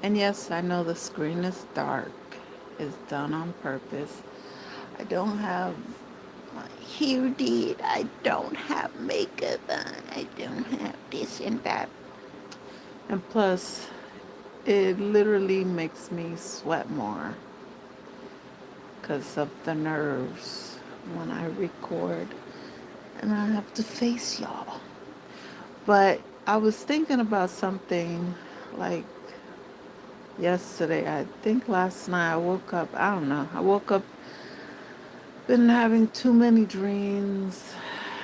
And yes, I know the screen is dark. It's done on purpose. I don't have my hair did. I don't have makeup on. I don't have this and that. And plus, it literally makes me sweat more because of the nerves when I record and I have to face y'all. But I was thinking about something like yesterday. I think last night I woke up, I don't know, I woke up, been having too many dreams.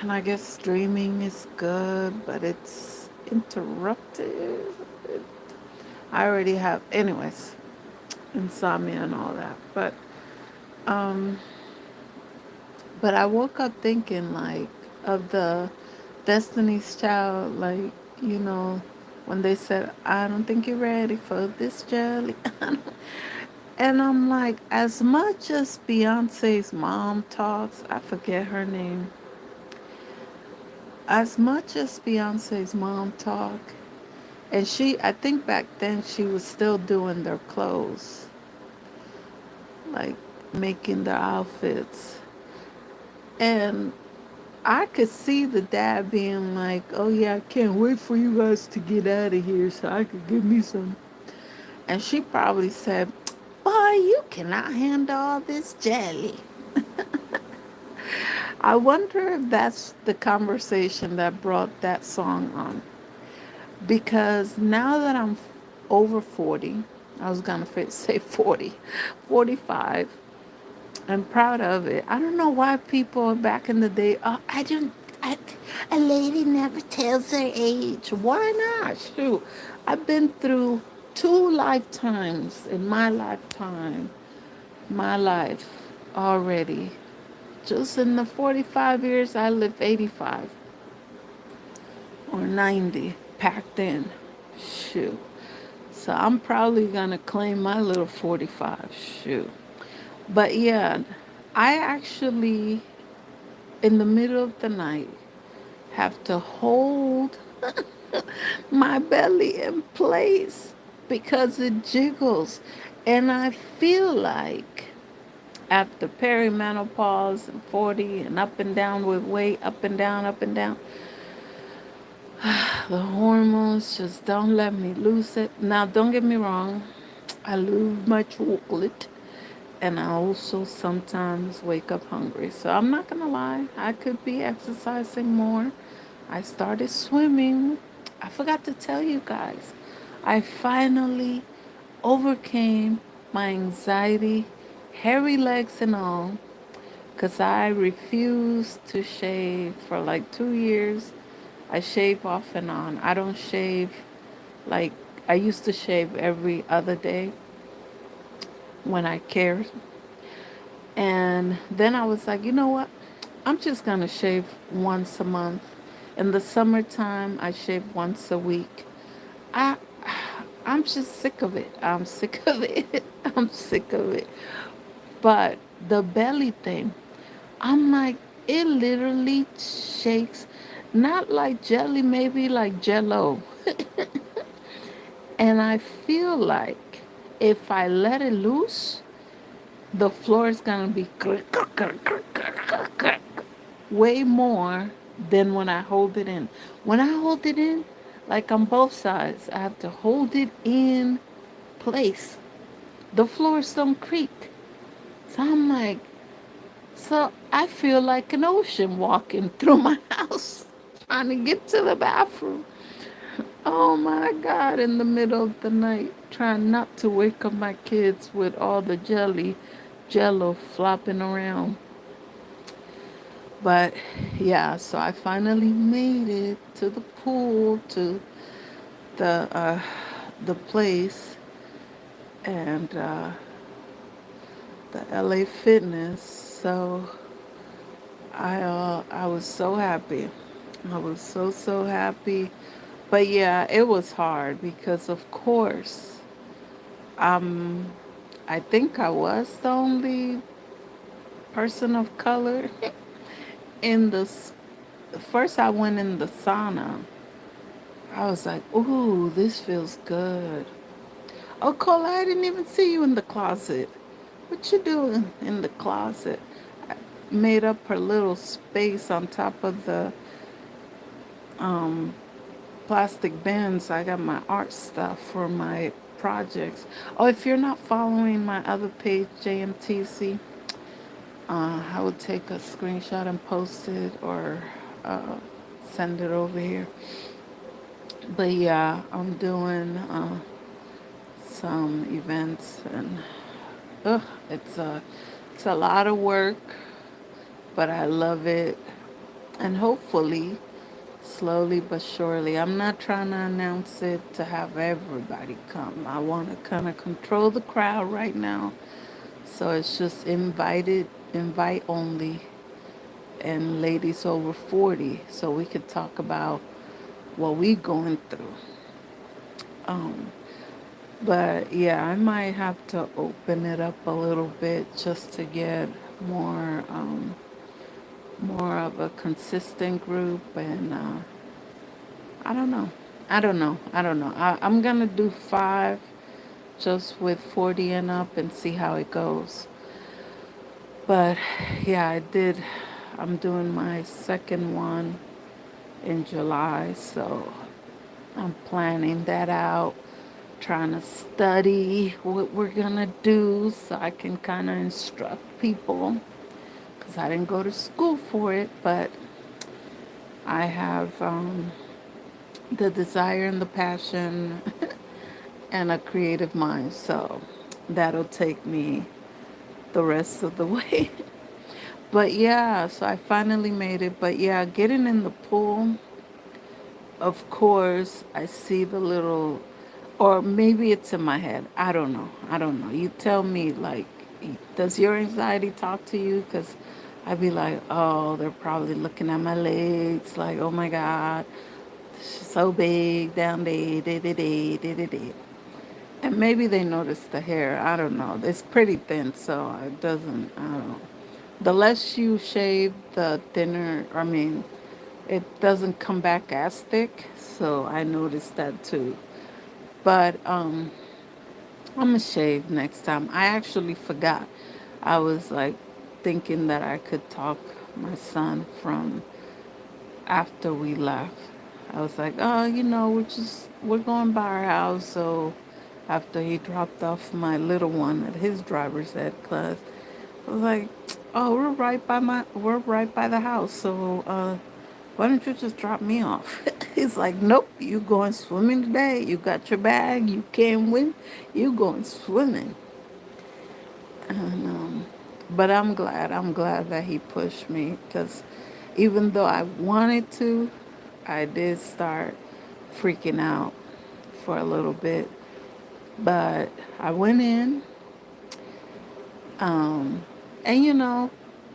And I guess dreaming is good, but it's interrupted. I already have, anyways, insomnia and all that. Um, but I woke up thinking like of the Destiny's Child, like, you know, when they said, I don't think you're ready for this jelly. And I'm like, as much as Beyonce's mom talks, I forget her name, as much as Beyonce's mom talk, and I think back then she was still doing their clothes, like making their outfits. And I could see the dad being like, oh yeah, I can't wait for you guys to get out of here so I could get me some. And she probably said, boy, you cannot handle all this jelly. I wonder if that's the conversation that brought that song on. Because now that I'm over 40, I was going to say 40, 45, I'm proud of it. I don't know why people back in the day, oh, a lady never tells her age. Why not? Shoot, I've been through two lifetimes in my lifetime, my life already. Just in the 45 years, I lived 85 or 90 packed in. Shoot. So I'm probably going to claim my little 45. Shoot. But yeah, I actually, in the middle of the night, have to hold my belly in place because it jiggles. And I feel like after perimenopause and 40 and up and down with weight, up and down, the hormones just don't let me lose it. Now, don't get me wrong, I lose my chocolate and I also sometimes wake up hungry. So I'm not gonna lie, I could be exercising more. I started swimming. I forgot to tell you guys, I finally overcame my anxiety, hairy legs and all, because I refused to shave for like 2 years. I shave off and on. I don't shave like I used to shave every other day when I cared. And then I was like, you know what? I'm just going to shave once a month. In the summertime, I shave once a week. I I'm just sick of it. I'm sick of it. I'm sick of it. But the belly thing, I'm like, it literally shakes, not like jelly, maybe like jello. And I feel like if I let it loose, the floor is gonna be way more than when I hold it in. When I hold it in, like on both sides, I have to hold it in place. The floors don't creak. So I'm like, so I feel like an ocean walking through my house trying to get to the bathroom. Oh my God, in the middle of the night, trying not to wake up my kids with all the jello flopping around. But yeah, so I finally made it to the pool, to the uh, the place, and the LA Fitness. So I was so happy. I was so happy. But yeah, it was hard because of course, um, I think I was the only person of color in the. First, I went in the sauna. I was like, ooh, this feels good. Oh, Cola, I didn't even see you in the closet. What you doing in the closet? I made up her little space on top of the um, plastic bins. I got my art stuff for my projects. Oh, if you're not following my other page, JMTC, I would take a screenshot and post it or uh, send it over here. But yeah, I'm doing some events and ugh, it's a lot of work, but I love it. And hopefully, slowly but surely, I'm not trying to announce it to have everybody come. I want to kind of control the crowd right now. So it's just invite only, and ladies over 40, so we could talk about what we going through. Um, but yeah, I might have to open it up a little bit just to get more more of a consistent group, and I don't know. I don't know. I'm gonna do 5 just with 40 and up and see how it goes. But yeah, I'm doing my second one in July, so I'm planning that out, trying to study what we're gonna do so I can kind of instruct people because I didn't go to school for it, but I have the desire and the passion and a creative mind, so that'll take me the rest of the way. But yeah, so I finally made it. But yeah, getting in the pool, of course, I see the little, or maybe it's in my head. I don't know. I don't know. You tell me, like, does your anxiety talk to you? Because I'd be like, oh, they're probably looking at my legs, like, oh my God, she's so big down there, da da da da da da. And maybe they notice the hair. I don't know. It's pretty thin, so it doesn't, I don't know. The less you shave, the thinner, I mean, it doesn't come back as thick. So I noticed that too. But I'm gonna shave next time. I actually forgot. I was like thinking that I could talk my son from after we left. I was like, oh, we're going by our house. So after he dropped off my little one at his driver's ed class, I was like, oh, we're right by the house. So why don't you just drop me off? He's like, nope, you going swimming today. You got your bag. You can't win. You going swimming. And, but I'm glad. I'm glad that he pushed me because even though I wanted to, I did start freaking out for a little bit. But I went in, um, and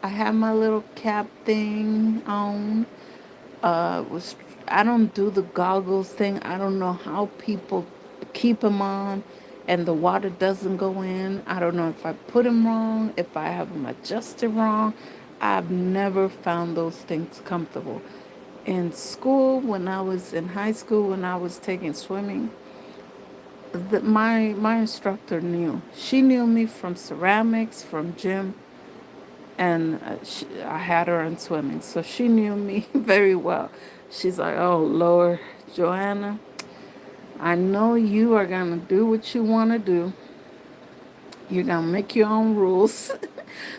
I had my little cap thing on. Was I don't do the goggles thing. I don't know how people keep them on and the water doesn't go in. I don't know if I put them wrong, if I have them adjusted wrong. I've never found those things comfortable. In school, when I was in high school, when I was taking swimming, my instructor knew. She knew me from ceramics, from gym, and I had her in swimming, so she knew me very well. She's like, "Oh Lord, Joanna, I know you are gonna do what you want to do. You're gonna make your own rules."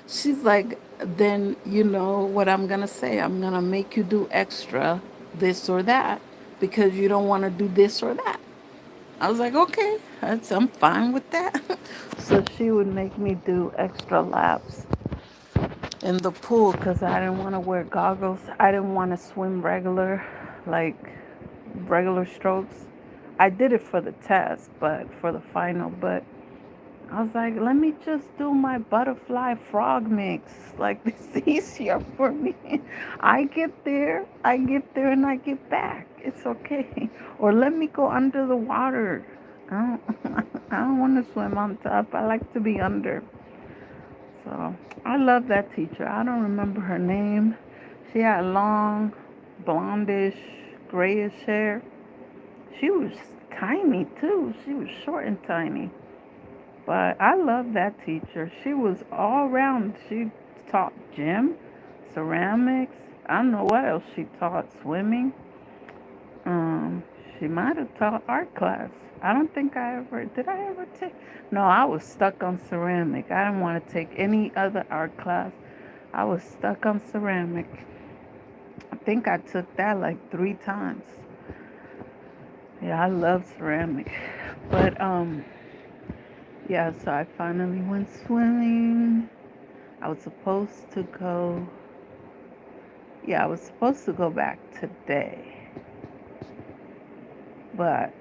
She's like, "Then you know what I'm gonna say. I'm gonna make you do extra this or that because you don't want to do this or that." I was like, "Okay, I'm fine with that." So she would make me do extra laps in the pool because I didn't want to wear goggles. I didn't want to swim like regular strokes. I did it for the test, but for the final. But I was like, let me just do my butterfly frog mix. Like, this is easier for me. I get there, and I get back. It's okay. Or let me go under the water. I I don't want to swim on top. I like to be under. So I love that teacher. I don't remember her name. She had long, blondish, grayish hair. She was tiny too. She was short and tiny. But I love that teacher. She was all around. She taught gym, ceramics. I don't know what else she taught. Swimming. Um, she might have taught art class. I don't think I ever did. I ever take? No, I was stuck on ceramic. I didn't want to take any other art class. I was stuck on ceramic. I think I took that like 3 times. Yeah, I love ceramic. But yeah, so I finally went swimming. I was supposed to go. Yeah, I was supposed to go back today. But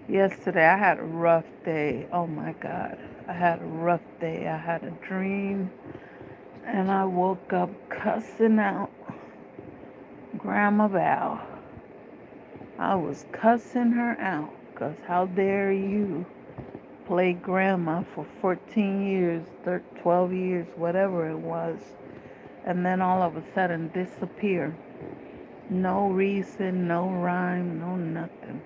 yesterday I had a rough day. Oh my God. I had a rough day. I had a dream and I woke up cussing out Grandma Val. I was cussing her out because how dare you play grandma for 14 years, 12 years, whatever it was, and then all of a sudden disappear. No reason, no rhyme, no nothing.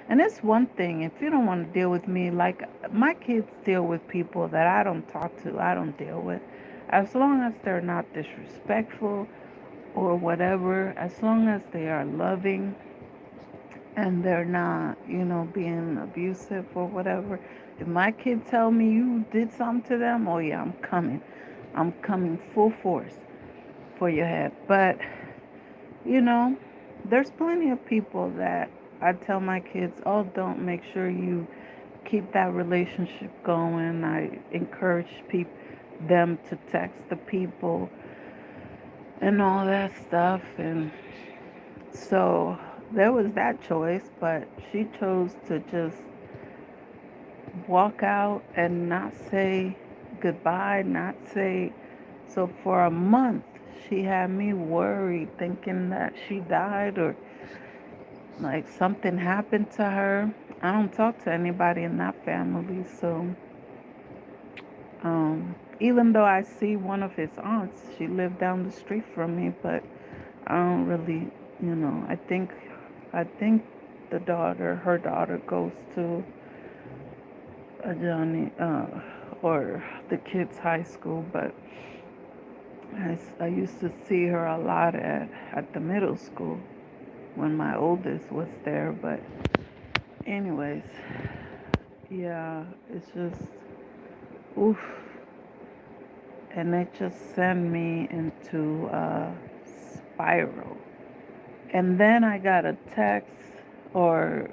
And it's one thing, if you don't want to deal with me, like my kids deal with people that I don't talk to, I don't deal with. As long as they're not disrespectful or whatever, as long as they are loving and they're not, being abusive or whatever. If my kids tell me you did something to them, oh yeah, I'm coming. I'm coming full force for your head. But, you know, there's plenty of people that I tell my kids, oh, don't make sure you keep that relationship going. I encourage them to text the people and all that stuff. And so there was that choice, but she chose to just walk out and not say goodbye, not say. So for a month, she had me worried, thinking that she died or like something happened to her. I don't talk to anybody in that family, so even though I see one of his aunts, she lived down the street from me, but I don't really, I think her daughter goes to a Johnny, or the kids' high school, but I used to see her a lot at the middle school when my oldest was there. But anyways, yeah, it's just oof, and it just sent me into a spiral. And then I got a text or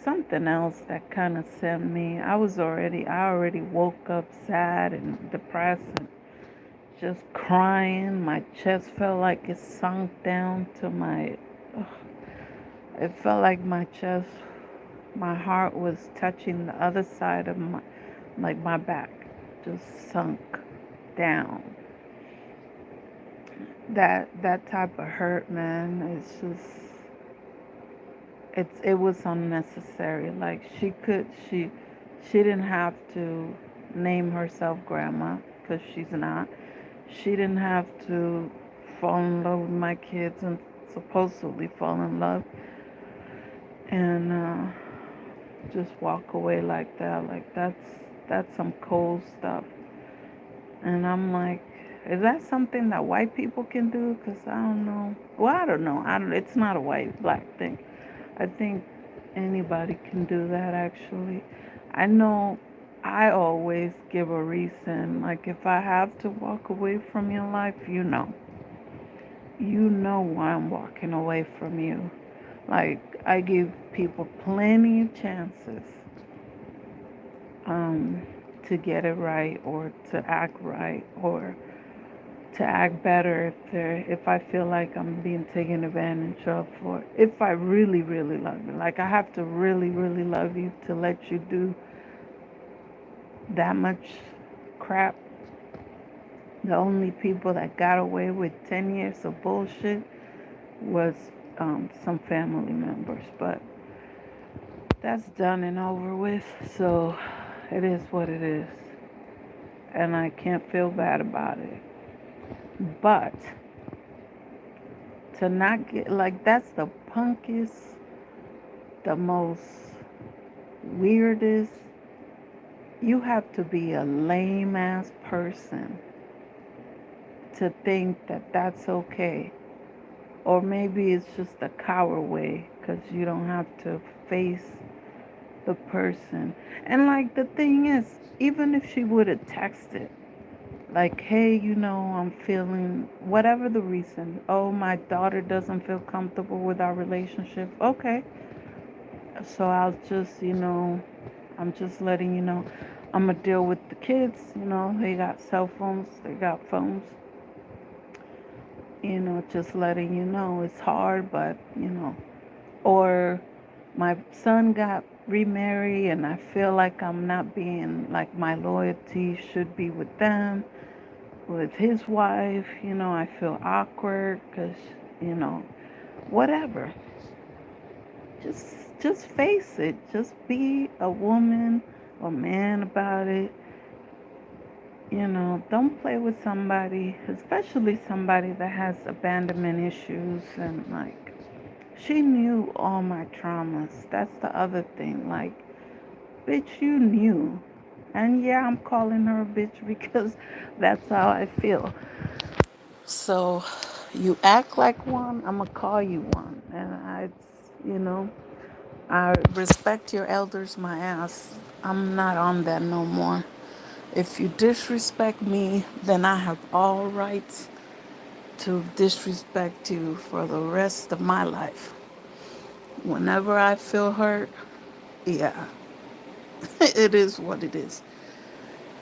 something else that kind of sent me. I already woke up sad and depressed and just crying. My chest felt like it sunk down to ugh, it felt like my heart was touching the other side of my back, just sunk down. That type of hurt, man, it was unnecessary. Like she didn't have to name herself grandma because she's not. She didn't have to fall in love with my kids and supposedly fall in love and just walk away like that. Like that's some cold stuff. And I'm like, is that something that white people can do? Because I don't know. Well, I don't know. It's not a white black thing. I think anybody can do that actually. I know I always give a reason. Like if I have to walk away from your life, you know why I'm walking away from you. Like I give people plenty of chances um, to get it right or to act right or to act better if I feel like I'm being taken advantage of, or if I really really love you. Like I have to really really love you to let you do that much crap. The only people that got away with 10 years of bullshit was some family members, but that's done and over with, so it is what it is, and I can't feel bad about it. But to not get, like, that's the punkiest the most weirdest. You have to be a lame ass person to think that that's okay. Or maybe it's just a coward way because you don't have to face the person. And like the thing is, even if she would have texted, like, hey, I'm feeling whatever the reason. Oh, my daughter doesn't feel comfortable with our relationship. Okay. So I'll just, I'm just letting you know. I'm going to deal with the kids. They got cell phones, they got phones. Just letting you know it's hard, but, or my son got remarried and I feel like I'm not being, like, my loyalty should be with them, with his wife. I feel awkward because, you know, whatever. Just, just face it. Just be a woman or man about it. Don't play with somebody, especially somebody that has abandonment issues and like she knew all my traumas. That's the other thing. Like, bitch, you knew. And yeah, I'm calling her a bitch because that's how I feel. So you act like one, I'm going to call you one. And you know, I respect your elders, my ass. I'm not on that no more. If you disrespect me, then I have all rights to disrespect you for the rest of my life. Whenever I feel hurt, yeah, it is what it is.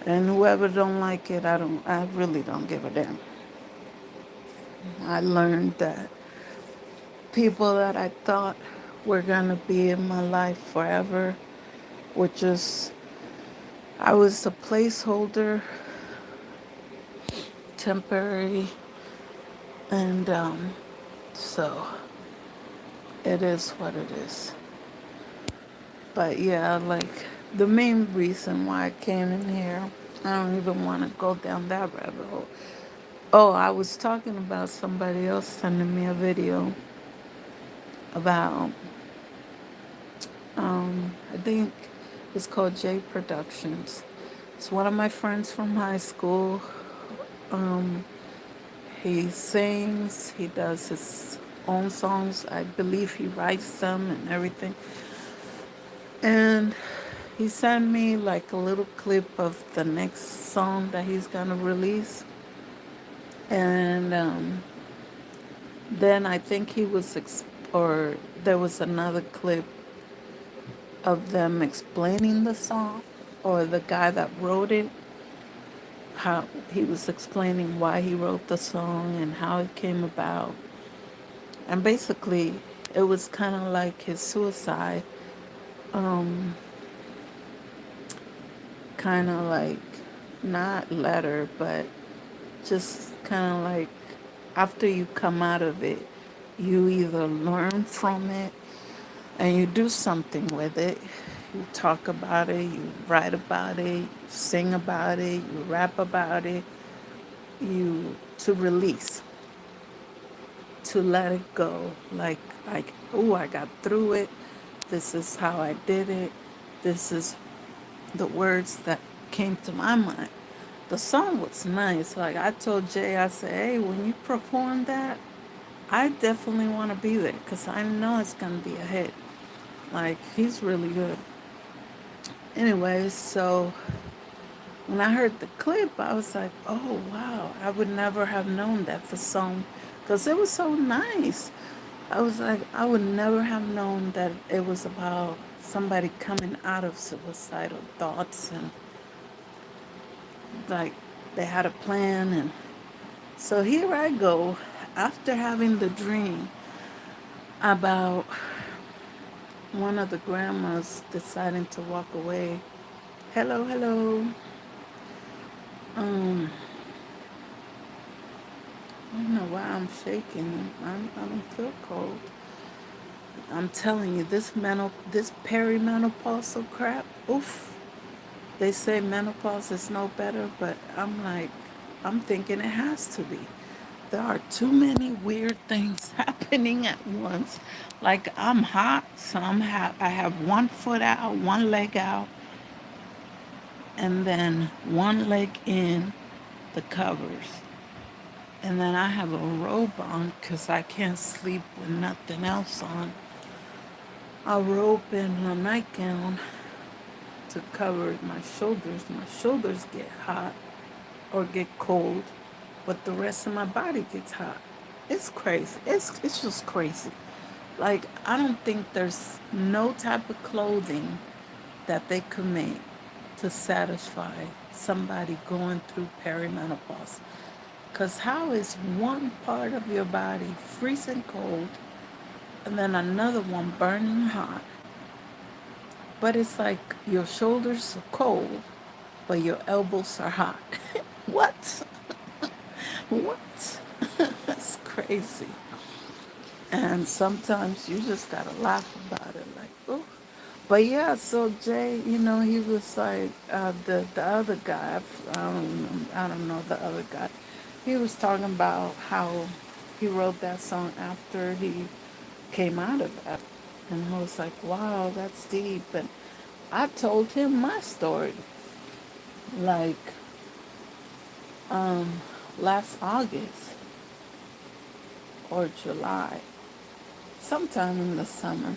And whoever don't like it, I really don't give a damn. I learned that people that I thought were gonna be in my life forever were just, I was a placeholder, temporary, and so it is what it is. But yeah, like the main reason why I came in here, I don't even want to go down that rabbit hole. Oh, I was talking about somebody else sending me a video about, I think it's called J Productions. It's one of my friends from high school. Um, he sings, he does his own songs. I believe he writes them and everything. And he sent me like a little clip of the next song that he's gonna release. And then I think or there was another clip of them explaining the song, or the guy that wrote it, how he was explaining why he wrote the song and how it came about. And basically, it was kind of like his suicide, um, kind of like not letter, but just kind of like after you come out of it, you either learn from it and you do something with it. You talk about it, you write about it, you sing about it, you rap about it, you to release, to let it go. Like, oh, I got through it. This is how I did it. This is the words that came to my mind. The song was nice. Like I told Jay, I said, hey, when you perform that, I definitely want to be there because I know it's going to be a hit. Like, he's really good. Anyways, so when I heard the clip, I was like, oh, wow, I would never have known that for some, because it was so nice. I was like, I would never have known that it was about somebody coming out of suicidal thoughts and like they had a plan. And so here I go after having the dream about one of the grandmas deciding to walk away. Hello, hello. Um, I don't know why I'm shaking. I don't feel cold. I'm telling you, this perimenopausal crap. Oof. They say menopause is no better, but I'm like, I'm thinking it has to be. there are too many weird things happening at once. Like I'm hot, so I have one foot out, one leg out, and then one leg in the covers. And then I have a robe on because I can't sleep with nothing else on. A robe and a nightgown to cover my shoulders. My shoulders get hot or get cold, but the rest of my body gets hot. It's crazy. It's just crazy. Like I don't think there's no type of clothing that they could make to satisfy somebody going through perimenopause. Cause how is one part of your body freezing cold and then another one burning hot? But it's like your shoulders are cold, but your elbows are hot. What? What? That's crazy. And sometimes you just gotta laugh about it, like, oh. But yeah, so Jay, he was like the other guy. I don't know the other guy. He was talking about how he wrote that song after he came out of that, and I was like, wow, that's deep. And I told him my story, like last August or July, sometime in the summer.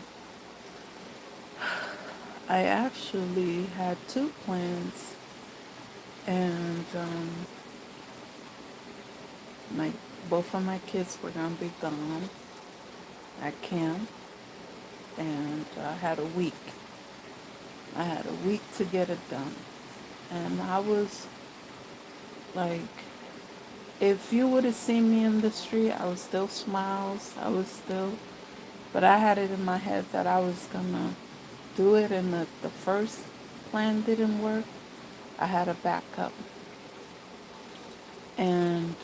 I actually had two plans, and my both of my kids were gonna be gone at camp, and I had a week. I had a week to get it done, and I was like, if you would have seen me in the street, I was still smiles. I was still, but I had it in my head that I was gonna do it, and the first plan didn't work. I had a backup, and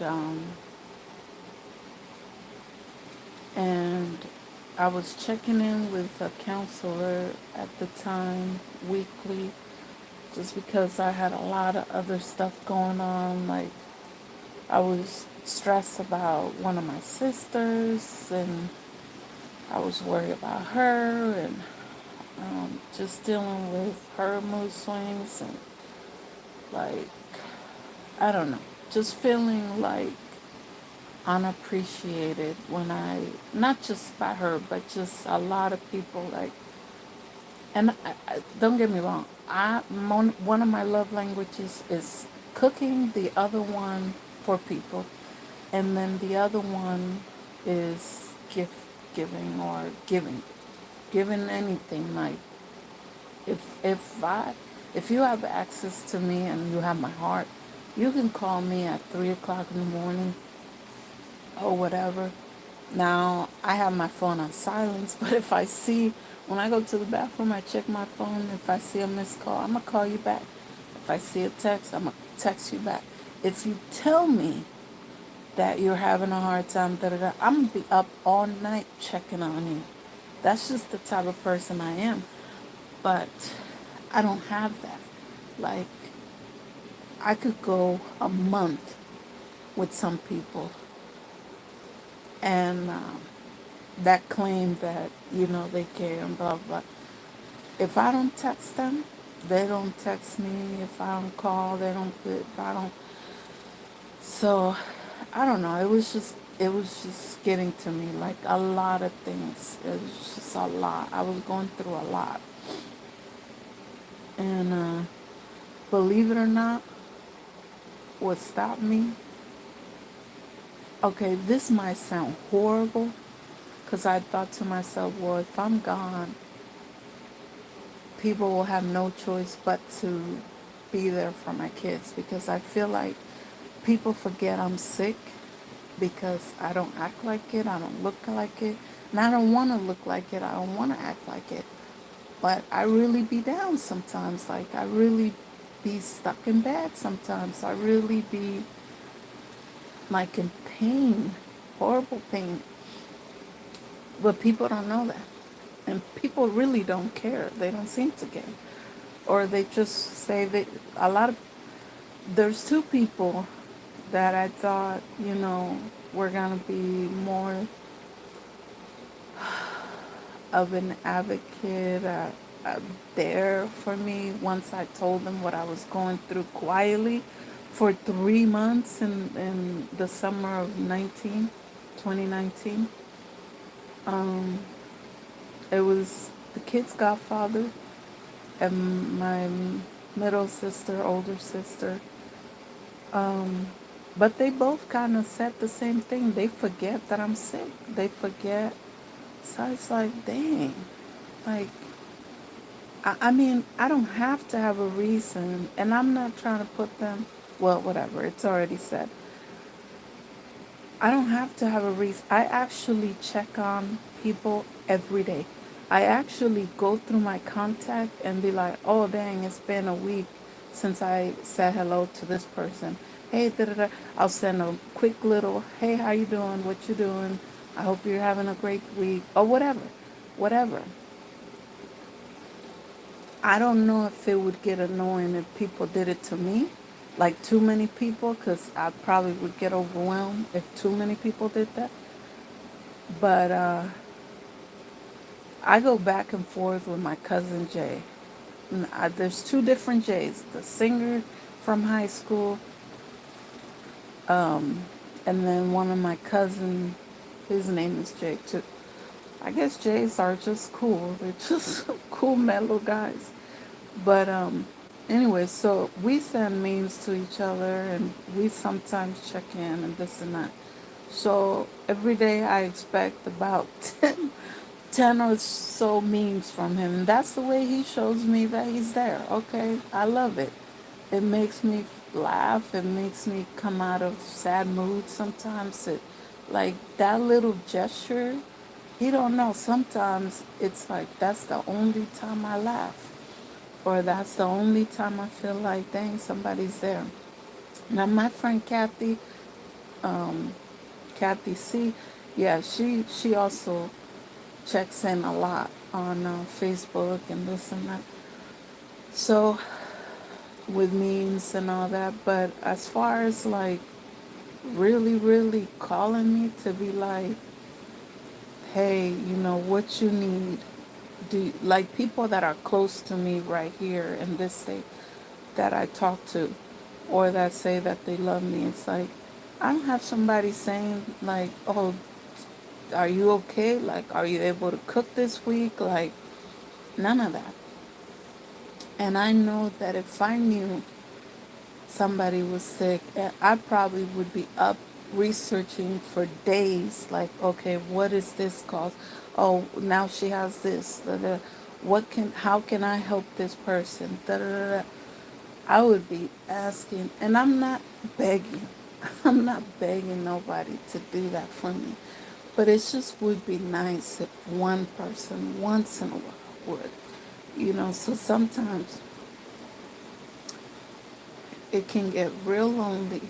and I was checking in with a counselor at the time weekly, just because I had a lot of other stuff going on. Like I was stressed about one of my sisters, and I was worried about her, and just dealing with her mood swings, and like I don't know, just feeling like unappreciated when not just by her, but just a lot of people, like, and don't get me wrong, one of my love languages is cooking, the other one for people, and then the other one is gift giving or giving anything. Like if you have access to me and you have my heart, you can call me at 3 o'clock in the morning or whatever. Now, I have my phone on silence, but if I see, when I go to the bathroom, I check my phone. If I see a missed call, I'm going to call you back. If I see a text, I'm going to text you back. If you tell me that you're having a hard time, I'm going to be up all night checking on you. That's just the type of person I am. But I don't have that. Like, I could go a month with some people, and that claim that they care and blah blah. If I don't text them, they don't text me. If I don't call, they don't. If I don't, so I don't know. It was just getting to me, like a lot of things. It was just a lot. I was going through a lot, and believe it or not, what stopped me? Okay, this might sound horrible, because I thought to myself, well, if I'm gone, people will have no choice but to be there for my kids, because I feel like people forget I'm sick because I don't act like it, I don't look like it, and I don't want to look like it, I don't want to act like it. But I really be down sometimes. Like I really be stuck in bed sometimes. I really be like in pain, horrible pain. But people don't know that. And people really don't care. They don't seem to care. Or they just say that there's two people that I thought, were gonna be more of an advocate, there for me once I told them what I was going through quietly for 3 months in the summer of 2019. Um, it was the kid's godfather and my middle sister, older sister. Um, but they both kind of said the same thing. They forget that I'm sick. They forget. So it's like, dang. Like, I mean, I don't have to have a reason. And I'm not trying to put them, well, whatever. It's already said. I don't have to have a reason. I actually check on people every day. I actually go through my contact and be like, oh, dang, it's been a week since I said hello to this person. Hey, da da da. I'll send a quick little, hey, how you doing? What you doing? I hope you're having a great week or whatever. Whatever. I don't know if it would get annoying if people did it to me, like too many people, because I probably would get overwhelmed if too many people did that. But I go back and forth with my cousin Jay. There's two different Jays, the singer from high school, um, and then one of my cousin, his name is Jay too. I guess Jays are just cool. They're just cool, mellow guys. But anyway, so we send memes to each other and we sometimes check in and this and that. So every day I expect about 10 or so memes from him. That's the way he shows me that he's there. Okay, I love it. It makes me laugh. It makes me come out of sad moods sometimes. Like that little gesture, you don't know. Sometimes it's like that's the only time I laugh. Or that's the only time I feel like, dang, somebody's there. Now, my friend um, Kathy C, yeah, she also checks in a lot on Facebook and this and that. So, with memes and all that. But as far as like really, really calling me to be like, hey, what you need, like people that are close to me right here in this state that I talk to or that say that they love me. It's like, I don't have somebody saying, like, oh, are you okay? Like, are you able to cook this week? Like, none of that. And I know that if I knew somebody was sick, I probably would be up researching for days. Like, okay, what is this cause? Oh, now she has this. Da, da. How can I help this person? Da, da, da, da. I would be asking, and I'm not begging. I'm not begging nobody to do that for me. But it just would be nice if one person once in a while would. So sometimes it can get real lonely.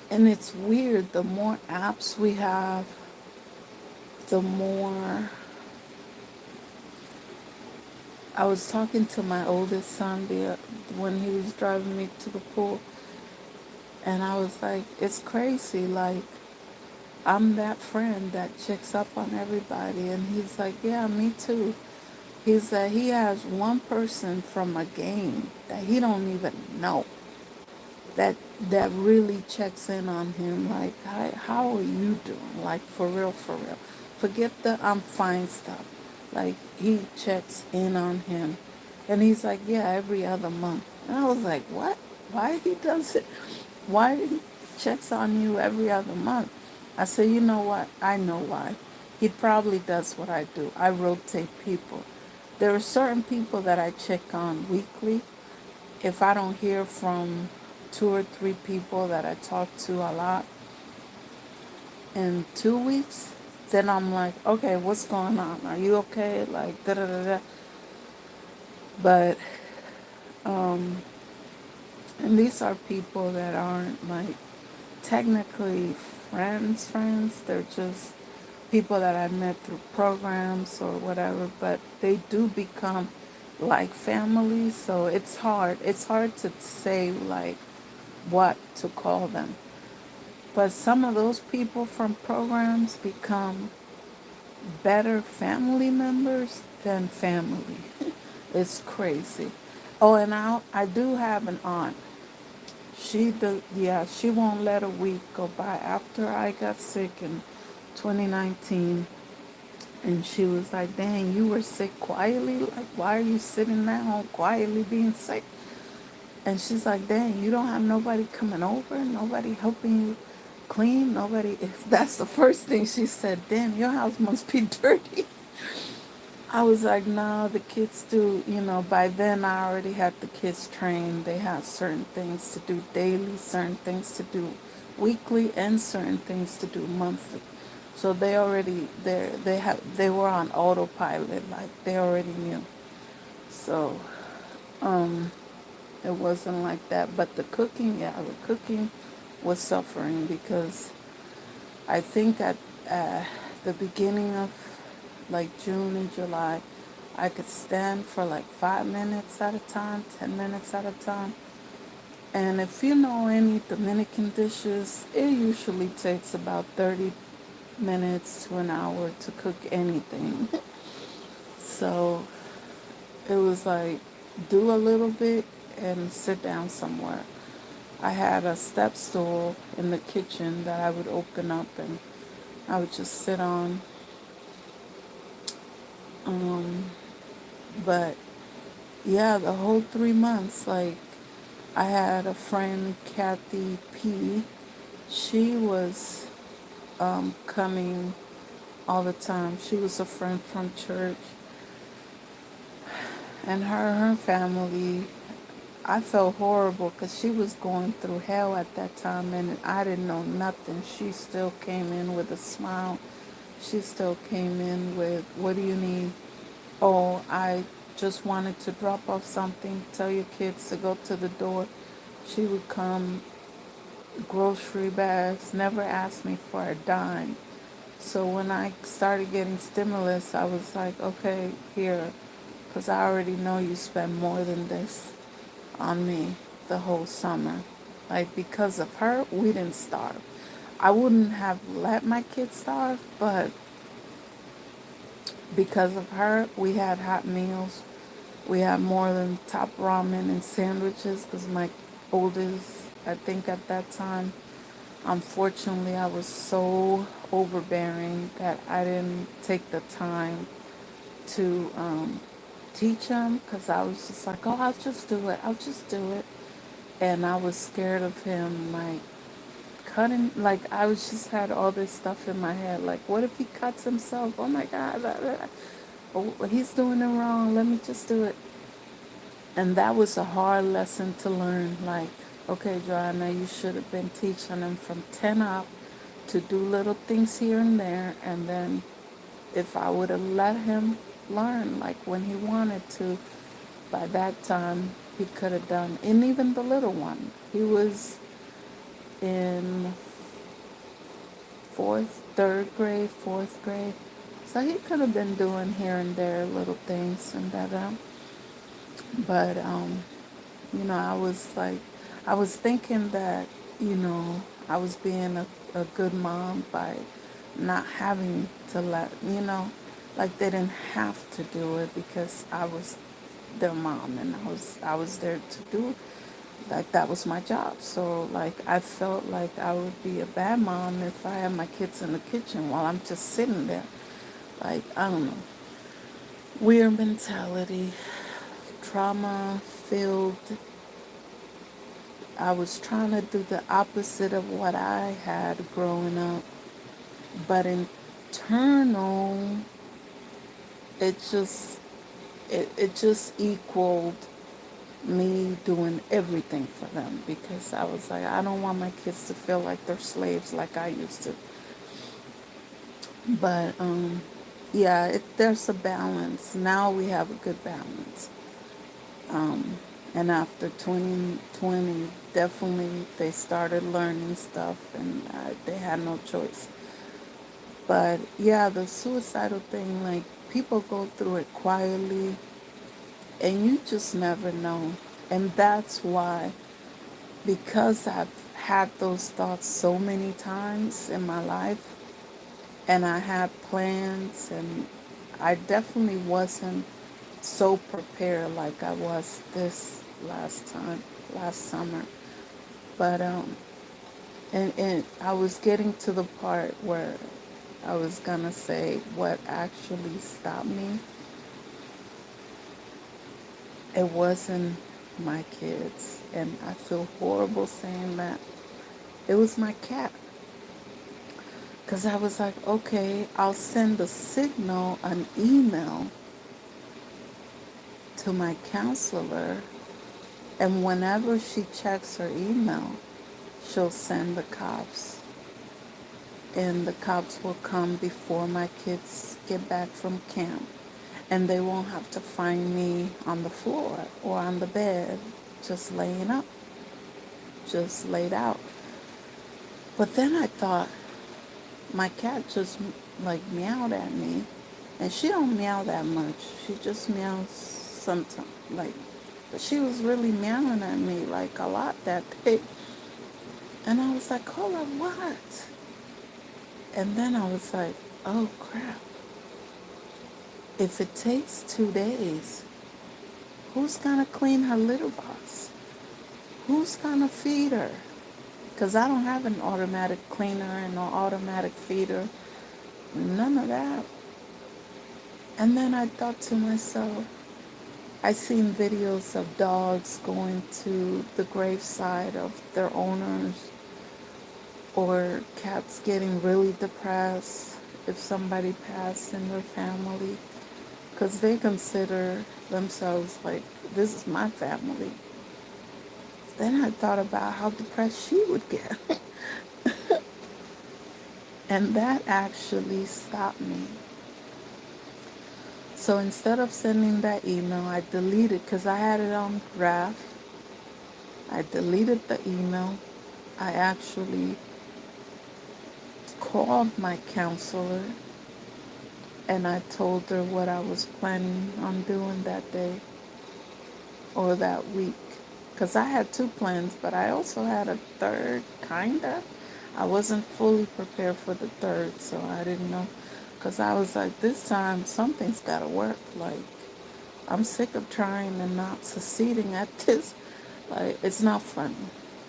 And it's weird, the more apps we have, the more. I was talking to my oldest son when he was driving me to the pool, and I was like, it's crazy. Like, I'm that friend that checks up on everybody. And he's like, yeah, me too. He's that he has one person from a game that he don't even know that really checks in on him. Like, how are you doing? Like, for real, for real. Forget the I'm fine stuff. Like, he checks in on him. And he's like, yeah, every other month. And I was like, what? Why he does it? Why he checks on you every other month? I said, you know what? I know why. He probably does what I do. I rotate people. There are certain people that I check on weekly. If I don't hear from two or three people that I talk to a lot in 2 weeks, then I'm like, okay, what's going on? Are you okay? Like, da da da da. But, um, and these are people that aren't like technically friends. They're just people that I met through programs or whatever, but they do become like family. So it's hard. It's hard to say like what to call them. But some of those people from programs become better family members than family. It's crazy. Oh, and I do have an aunt. She won't let a week go by after I got sick in 2019. And she was like, dang, you were sick quietly? Like, why are you sitting at home quietly being sick? And she's like, dang, you don't have nobody coming over, nobody helping you clean, nobody. That's the first thing she said. Damn, your house must be dirty. I was like, no, the kids do, by then I already had the kids trained. They had certain things to do daily, certain things to do weekly, and certain things to do monthly. So they were on autopilot, like they already knew. So, um, it wasn't like that. But the cooking was suffering because I think at the beginning of like June and July, I could stand for like 5 minutes at a time, 10 minutes at a time. And if you know any Dominican dishes, it usually takes about 30 minutes to an hour to cook anything. So it was like do a little bit and sit down somewhere. I had a step stool in the kitchen that I would open up and I would just sit on. Um, but yeah, the whole 3 months, like I had a friend, Kathy P. She was coming all the time. She was a friend from church, and her family. I felt horrible because she was going through hell at that time, and I didn't know nothing. She still came in with a smile. She still came in with, "What do you need?" "Oh, I just wanted to drop off something. Tell your kids to go to the door." She would come, grocery bags, never asked me for a dime. So when I started getting stimulus, I was like, okay, here, because I already know you spend more than this on me the whole summer. Like, because of her, we didn't starve. I wouldn't have let my kids starve, but because of her, we had hot meals. We had more than top ramen and sandwiches because my oldest, I think at that time, unfortunately, I was so overbearing that I didn't take the time to teach him because I was just like, oh, I'll just do it. I'll just do it. And I was scared of him, like, cutting. Like, I was just had all this stuff in my head. Like, what if he cuts himself? Oh my God. Oh, he's doing it wrong. Let me just do it. And that was a hard lesson to learn. Like, okay, Joanna, you should have been teaching him from 10 up to do little things here and there. And then if I would have let him learn, like when he wanted to, by that time he could have done. And even the little one, he was in third grade, fourth grade. So he could have been doing here and there little things and that. But I was like, I was thinking that, I was being a good mom by not having to like they didn't have to do it because I was their mom and I was there to do like that was my job. So like I felt like I would be a bad mom if I had my kids in the kitchen while I'm just sitting there. Like, I don't know. Weird mentality, trauma filled. I was trying to do the opposite of what I had growing up, but internal, it just it just equaled me doing everything for them because I was like, I don't want my kids to feel like they're slaves like I used to. But yeah, there's a balance. Now we have a good balance. And after 2020, definitely they started learning stuff and they had no choice. But yeah, the suicidal thing, like people go through it quietly and you just never know. And that's why, because I've had those thoughts so many times in my life, and I had plans, and I definitely wasn't so prepared like I was this last summer. But and I was getting to the part where I was gonna say what actually stopped me. It wasn't my kids, and I feel horrible saying that. It was my cat. Because I was like, okay, I'll send a signal, an email to my counselor, and whenever she checks her email, she'll send the cops. And the cops will come before my kids get back from camp. And they won't have to find me on the floor or on the bed, just laying up, just laid out. But then I thought, my cat just like meowed at me, and she don't meow that much. She just meows sometimes, like, but she was really meowing at me like a lot that day. And I was like, hold on, what? And then I was like, oh crap. If it takes 2 days, who's gonna clean her litter box? Who's gonna feed her? Because I don't have an automatic cleaner and no automatic feeder, none of that. And then I thought to myself, I seen videos of dogs going to the graveside of their owners, or cats getting really depressed if somebody passed in their family, because they consider themselves like, this is my family. Then I thought about how depressed she would get. And that actually stopped me. So instead of sending that email, I deleted, because I had it on draft. I deleted the email. I actually called my counselor, and I told her what I was planning on doing that day or that week. Because I had two plans, but I also had a third, kinda. I wasn't fully prepared for the third, so I didn't know. Because I was like, this time something's got to work. Like, I'm sick of trying and not succeeding at this. Like, it's not funny.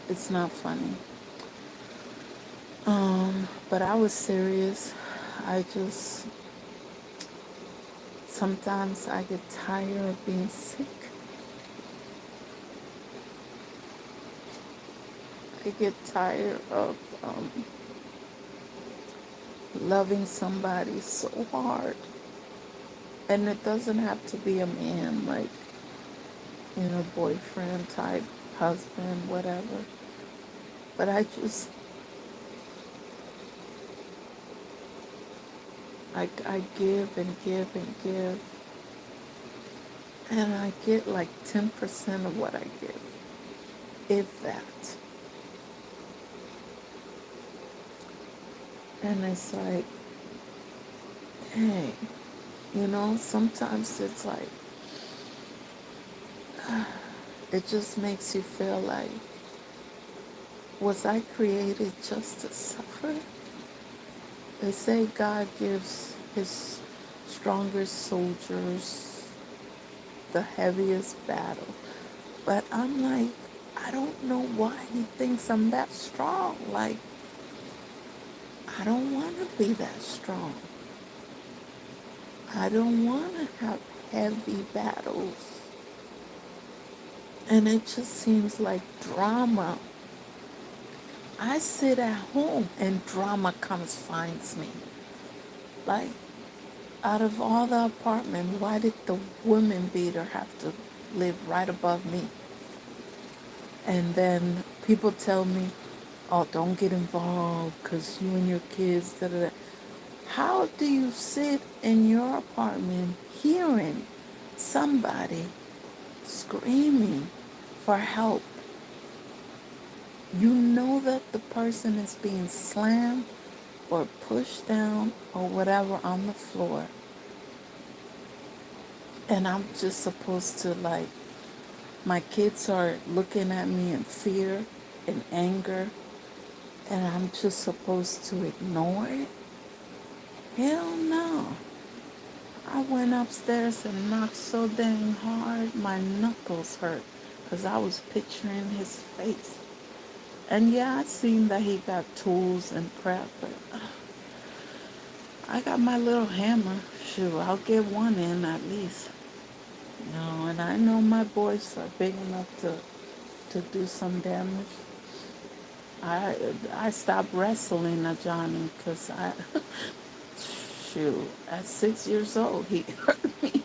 It's not funny. But I was serious. I just, sometimes I get tired of being sick. I get tired of loving somebody so hard. And it doesn't have to be a man, like, boyfriend type, husband, whatever. But I give and give and give. And I get like 10% of what I give, if that. And it's like, hey, sometimes it's like, it just makes you feel like, was I created just to suffer? They say God gives his strongest soldiers the heaviest battle. But I'm like, I don't know why he thinks I'm that strong. Like, I don't want to be that strong. I don't want to have heavy battles. And it just seems like drama. I sit at home and drama comes finds me. Like, out of all the apartment, why did the woman beater have to live right above me? And then people tell me, oh, don't get involved because you and your kids, da da da. How do you sit in your apartment hearing somebody screaming for help? You know that the person is being slammed or pushed down or whatever on the floor. And I'm just supposed to, like, my kids are looking at me in fear and anger. and I'm just supposed to ignore it? Hell no. I went upstairs and knocked so dang hard my knuckles hurt because I was picturing his face. And yeah, I seen that he got tools and crap, but I got my little hammer. Shoot, I'll get one in at least. You know, and I know my boys are big enough to do some damage. I I stopped wrestling a Johnny because I shoot at 6 years old he hurt me.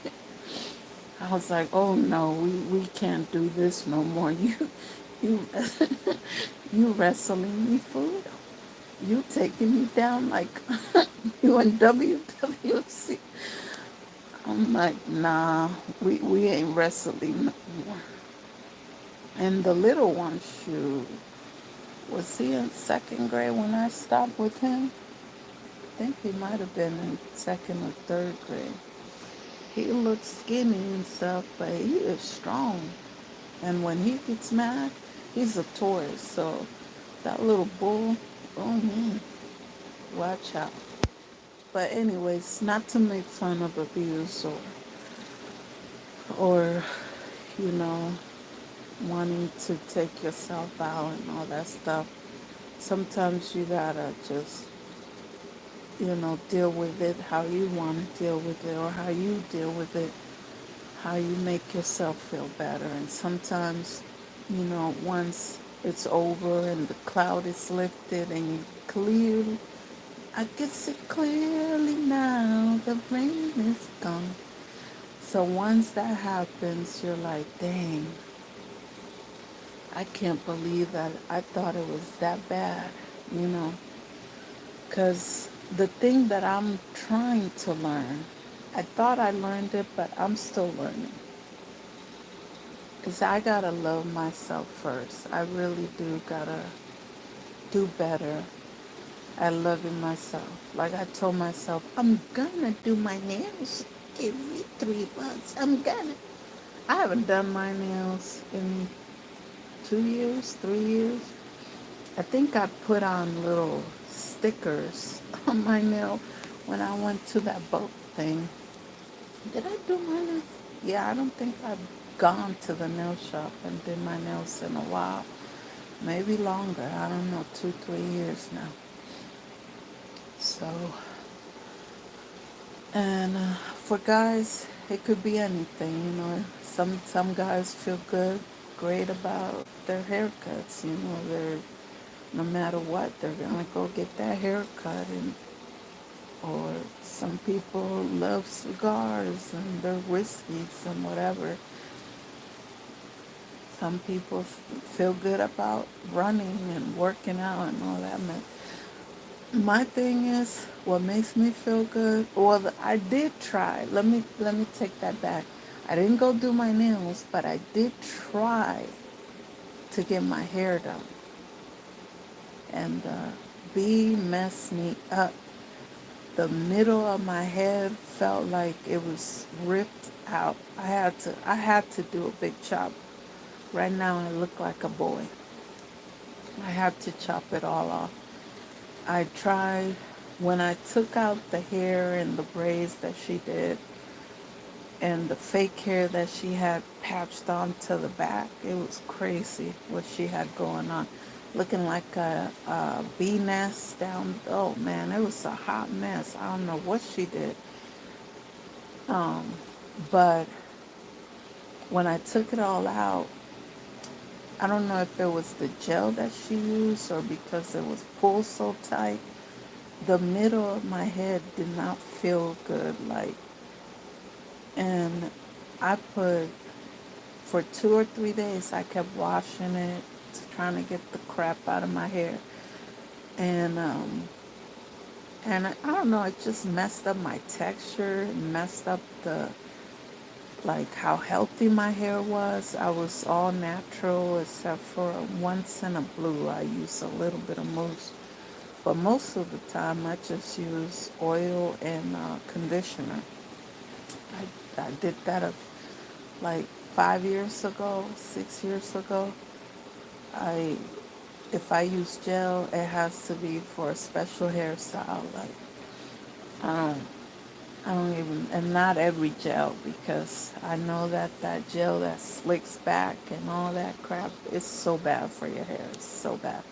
I was like, oh no, we can't do this no more. You you wrestling me food. You taking me down like you in WWC. I'm like, nah, we ain't wrestling no more. And the little one, shoot, was he in second grade when I stopped with him? I think he might have been in second or third grade. He looks skinny and stuff, but he is strong. And when he gets mad, he's a Taurus. So that little bull, oh man, watch out. But anyways, not to make fun of abuse or you know wanting to take yourself out and all that stuff. Sometimes you gotta just deal with it how you want to deal with it or how you deal with it, how you make yourself feel better. And sometimes, once it's over and the cloud is lifted and you clearly, I can see clearly now the rain is gone. So once that happens, you're like, dang, I can't believe that I thought it was that bad, you know. Because the thing that I'm trying to learn, I thought I learned it, but I'm still learning, is I gotta love myself first. I really do gotta do better at loving myself. Like I told myself, I'm gonna do my nails every 3 months. I'm gonna. I haven't done my nails in 2 years, 3 years. I think I put on little stickers on my nail when I went to that boat thing. Did I do my nails? Yeah, I don't think I've gone to the nail shop and did my nails in a while. Maybe longer. I don't know, 2, 3 years now. So, and for guys, it could be anything. Some guys feel great about their haircuts. They're no matter what, they're gonna go get that haircut, and or some people love cigars and their whiskeys and whatever. Some people feel good about running and working out and all that. My thing is, what makes me feel good. Well, I did try. Let me take that back. I didn't go do my nails, but I did try to get my hair done, and B messed me up. The middle of my head felt like it was ripped out. I had to do a big chop. Right now I look like a boy. I had to chop it all off. I tried when I took out the hair and the braids that she did and the fake hair that she had patched onto the back. It was crazy what she had going on. Looking like a bee nest down. Oh man, it was a hot mess. I don't know what she did. Um, but when I took it all out, I don't know if it was the gel that she used or because it was pulled so tight. The middle of my head did not feel good. And I put, for 2 or 3 days, I kept washing it, trying to get the crap out of my hair. And, I don't know, it just messed up my texture, it messed up like how healthy my hair was. I was all natural except for once in a blue I used a little bit of mousse. But most of the time I just use oil and conditioner. I did that like 5 years ago, 6 years ago. I if I use gel, it has to be for a special hairstyle. Like I don't, I don't even, and not every gel, because I know that that gel that slicks back and all that crap is so bad for your hair. It's so bad.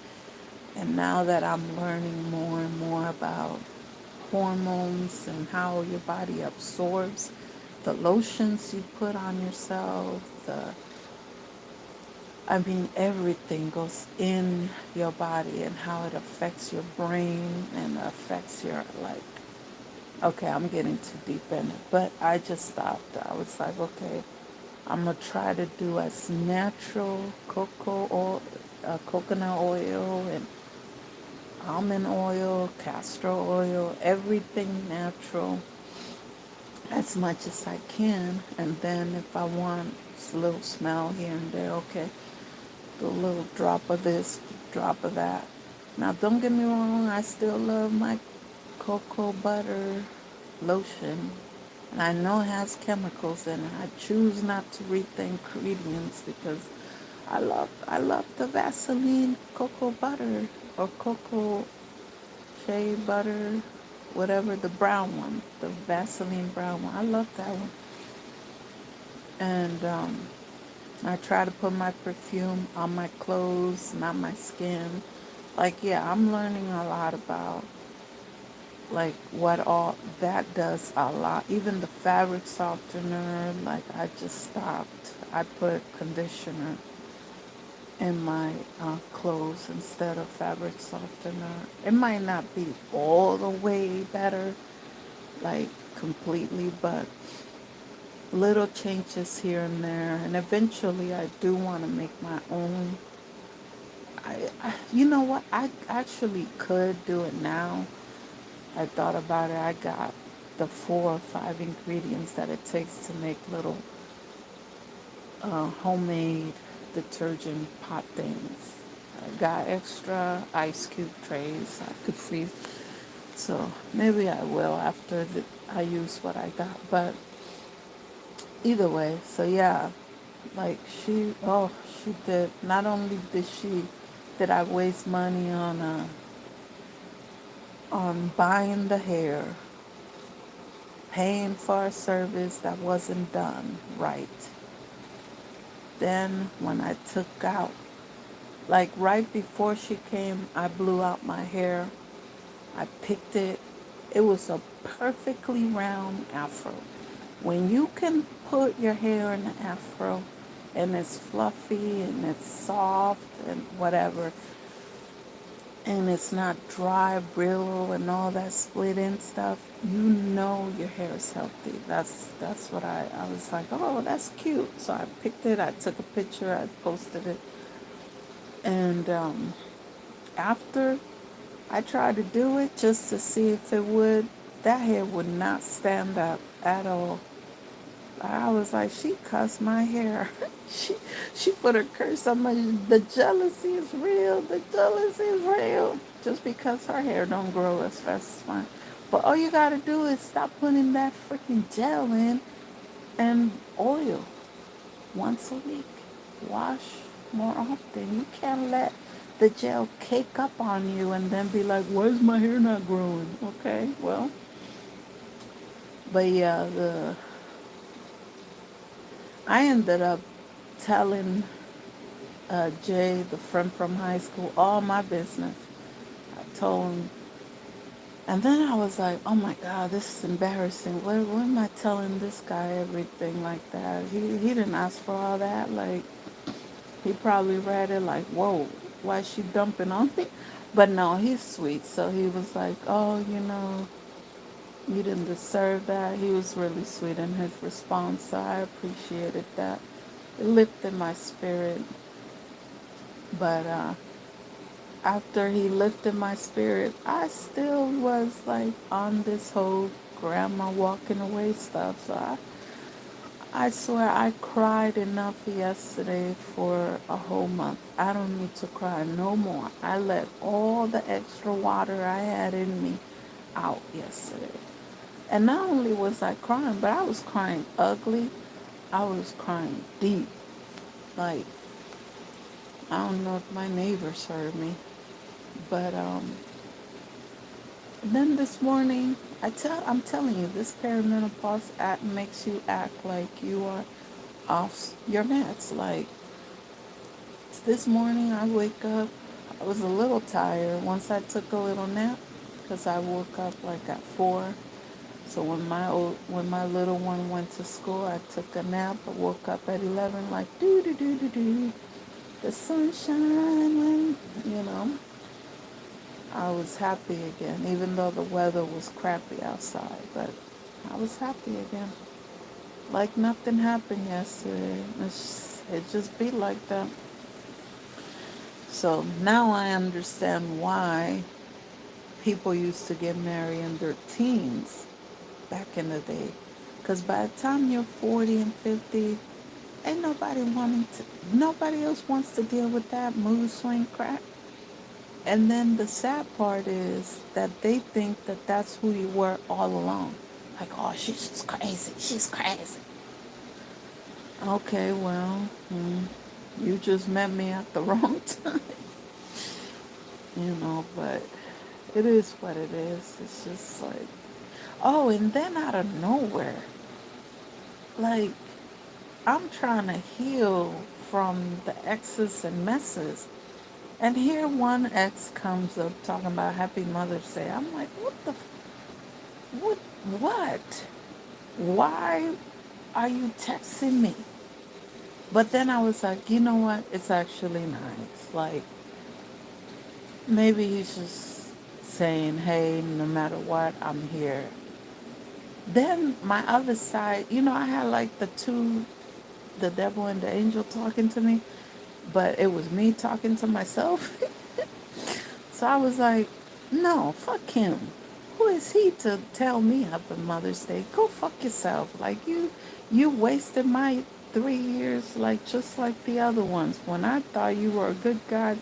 And now that I'm learning more and more about hormones and how your body absorbs the lotions you put on yourself, everything goes in your body and how it affects your brain and affects your, like, okay, I'm getting too deep in it, but I just stopped. I was like, okay, I'm gonna try to do as natural coconut oil and almond oil, castor oil, everything natural as much as I can. And then if I want a little smell here and there, okay, do a little drop of this, drop of that. Now, don't get me wrong, I still love my cocoa butter lotion. And I know it has chemicals in it. I choose not to read the ingredients because I love the Vaseline cocoa butter or cocoa shea butter, whatever, the brown one, the Vaseline brown one. I love that one. And I try to put my perfume on my clothes, not my skin. Like, yeah, I'm learning a lot about like what all that does a lot. Even the fabric softener, like I just stopped. I put conditioner in my clothes instead of fabric softener. It might not be all the way better, like completely, but little changes here and there. And eventually, I do want to make my own. You know what? I actually could do it now. I thought about it. I got the 4 or 5 ingredients that it takes to make little homemade detergent pot things. I got extra ice cube trays I could freeze. So maybe I will after I use what I got. But either way, so yeah, like she did. Not only did I waste money on buying the hair, paying for a service that wasn't done right. Then when I took out, like right before she came, I blew out my hair. I picked it. It was a perfectly round afro. When you can put your hair in an afro and it's fluffy and it's soft and whatever, and it's not dry, brittle, and all that split in stuff, you know your hair is healthy. That's what I was like, oh, that's cute. So I picked it, I took a picture, I posted it, and after I tried to do it just to see if it would, that hair would not stand up at all. I was like, she cussed my hair. she she put her curse on my. The jealousy is real. The jealousy is real. Just because her hair don't grow as fast as mine. But all you gotta do is stop putting that freaking gel in and oil once a week. Wash more often. You can't let the gel cake up on you and then be like, why is my hair not growing? Okay, well, but yeah, the I ended up telling Jay, the friend from high school, all my business. I told him, and then I was like, oh my God, this is embarrassing. What am I telling this guy everything like that? He didn't ask for all that. Like, he probably read it like, whoa, why is she dumping on me? But no, he's sweet. So he was like, oh, you didn't deserve that. He was really sweet in his response. So I appreciated that. It lifted my spirit. But after he lifted my spirit, I still was like on this whole grandma walking away stuff. So I swear I cried enough yesterday for a whole month. I don't need to cry no more. I let all the extra water I had in me out yesterday. And not only was I crying, but I was crying ugly. I was crying deep. Like, I don't know if my neighbors heard me, but then this morning, I'm telling you, this perimenopause act makes you act like you are off your meds. Like this morning, I wake up, I was a little tired once I took a little nap because I woke up like at 4. So when my little one went to school, I took a nap. I woke up at 11, like do do do do do. The sunshine, when I was happy again, even though the weather was crappy outside. But I was happy again, like nothing happened yesterday. It just be like that. So now I understand why people used to get married in their teens back in the day. Because by the time you're 40 and 50, ain't nobody else wants to deal with that mood swing crap. And then the sad part is that they think that that's who you were all along. Like, oh, she's just crazy. She's crazy. Okay, well, you just met me at the wrong time, but it is what it is. It's just like, oh, and then out of nowhere, like, I'm trying to heal from the exes and messes. And here one ex comes up talking about Happy Mother's Day. I'm like, what, what? Why are you texting me? But then I was like, you know what? It's actually nice. Like, maybe he's just saying, hey, no matter what, I'm here. Then my other side, I had like the devil and the angel talking to me, but it was me talking to myself. So I was like, no, fuck him. Who is he to tell me Happy Mother's Day? Go fuck yourself. Like you wasted my 3 years, like just like the other ones. When I thought you were a good guy,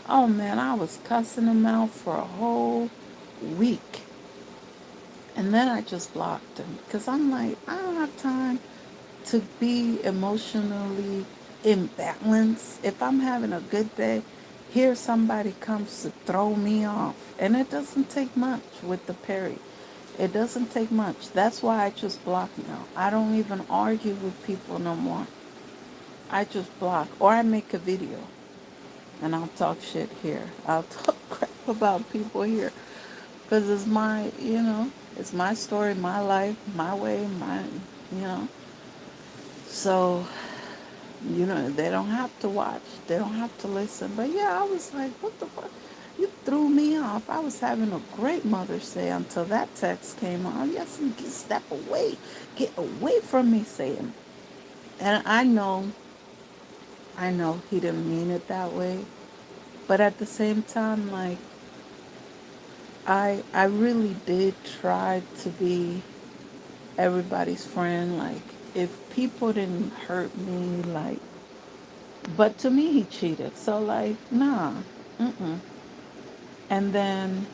oh man, I was cussing him out for a whole week. And then I just blocked him because I'm like, I don't have time to be emotionally imbalanced. If I'm having a good day, here somebody comes to throw me off. And it doesn't take much with the Perry. It doesn't take much. That's why I just block now. I don't even argue with people no more. I just block. Or I make a video and I'll talk shit here. I'll talk crap about people here. Because it's my story, my life, my way, you know. So they don't have to watch. They don't have to listen. But yeah, I was like, what the fuck? You threw me off. I was having a great Mother's Day until that text came on. Yes, and step away. Get away from me, Satan. And I know he didn't mean it that way. But at the same time, like, I really did try to be everybody's friend. Like, if people didn't hurt me, like, but to me, he cheated. So, like, nah. Mm-mm. And then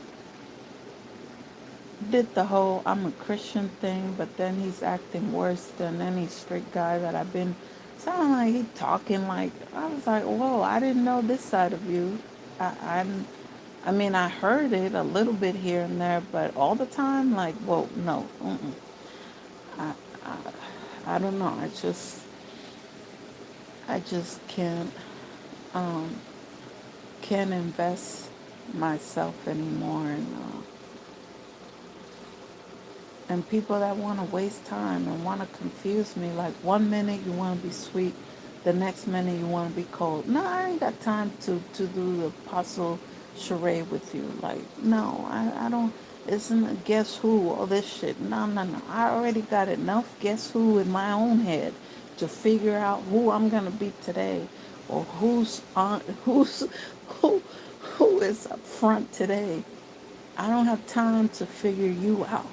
did the whole I'm a Christian thing, but then he's acting worse than any straight guy that I've been. Sounding like he talking like, I was like, whoa, I didn't know this side of you. I mean, I heard it a little bit here and there, but all the time, like, whoa, no. Mm-mm. I, I don't know. I just um, can't invest myself anymore and people that want to waste time and want to confuse me. Like, 1 minute you want to be sweet, the next minute you want to be cold. No, I ain't got time to do the apostle charade with you. Like, no, I don't. Isn't a guess who, all this shit. No, no, no. I already got enough guess who in my own head to figure out who I'm gonna be today, or who who is up front today. I don't have time to figure you out.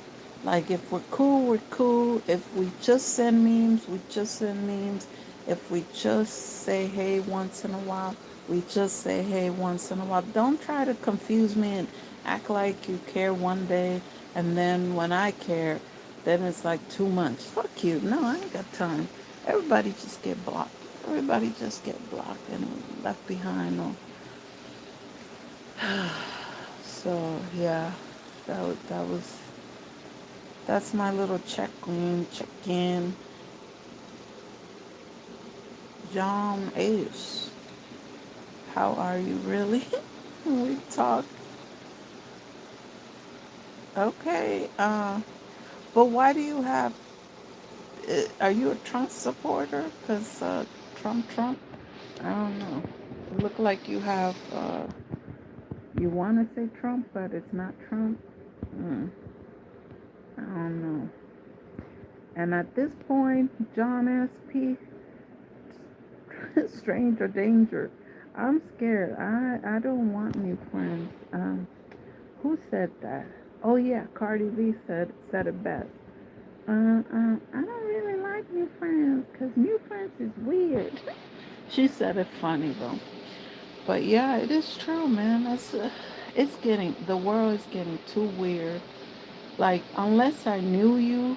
Like, if we're cool, we're cool. If we just send memes, we just send memes. If we just say hey once in a while, we just say hey once in a while. Don't try to confuse me and act like you care one day, and then when I care, then it's like 2 months. Fuck you. No, I ain't got time. Everybody just get blocked. Everybody just get blocked, and left behind. Or so yeah, that was that's my little check in. John Ace, how are you really? We talk. Okay. But why do you have? Are you a Trump supporter? Cause Trump. I don't know. It look like you have. You want to say Trump, but it's not Trump. Mm, I don't know. And at this point, John S.P. Stranger danger. I'm scared. I don't want new friends. Who said that? Oh yeah, Cardi B said it best. I don't really like new friends because new friends is weird. She said it funny though. But yeah, it is true, man. It's getting the world is getting too weird. Like unless I knew you,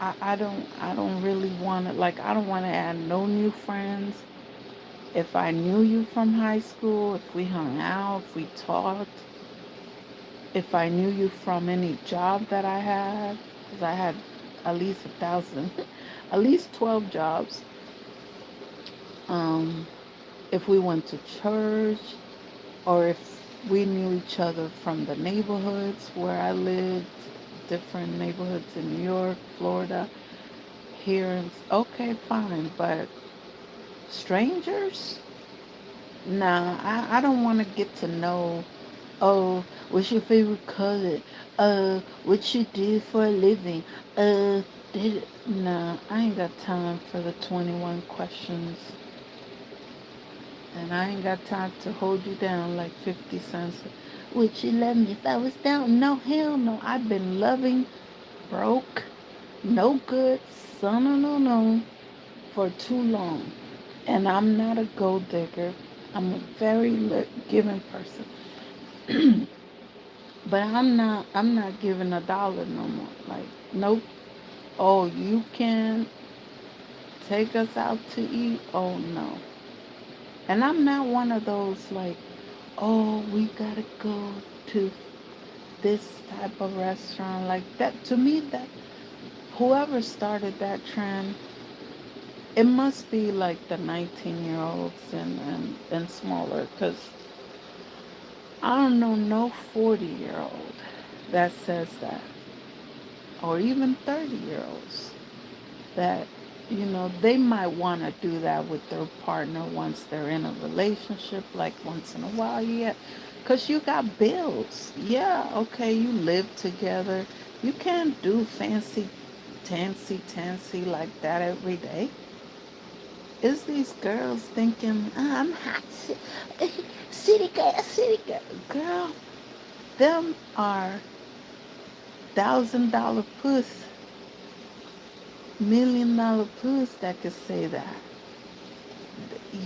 I don't really want to like I don't want to add no new friends. If I knew you from high school, if we hung out, if we talked, if I knew you from any job that I had, because I had at least 1,000, at least 12 jobs. Um, if we went to church, or if we knew each other from the neighborhoods where I lived, different neighborhoods in New York, Florida, here, okay, fine. But strangers? Nah, I don't want to get to know. Oh, what's your favorite color? What you do for a living? Nah, I ain't got time for the 21 questions. And I ain't got time to hold you down like 50 cents. Would you love me if I was down? No, hell no. I've been loving, broke, no good, son of no, for too long. And I'm not a gold digger. I'm a very giving person. But I'm not giving $1 no more. Like, nope. Oh, you can take us out to eat? Oh no. And I'm not one of those like, oh, we gotta go to this type of restaurant like that. To me, that whoever started that trend, it must be like the 19-year-olds and smaller, because I don't know no 40-year-old that says that, or even 30-year-olds that, they might want to do that with their partner once they're in a relationship, like once in a while, yeah. Because you got bills. Yeah, okay, you live together. You can't do fancy like that every day. Is these girls thinking, I'm hot, city girl. Girl, them are $1,000 puss, $1,000,000 puss that could say that.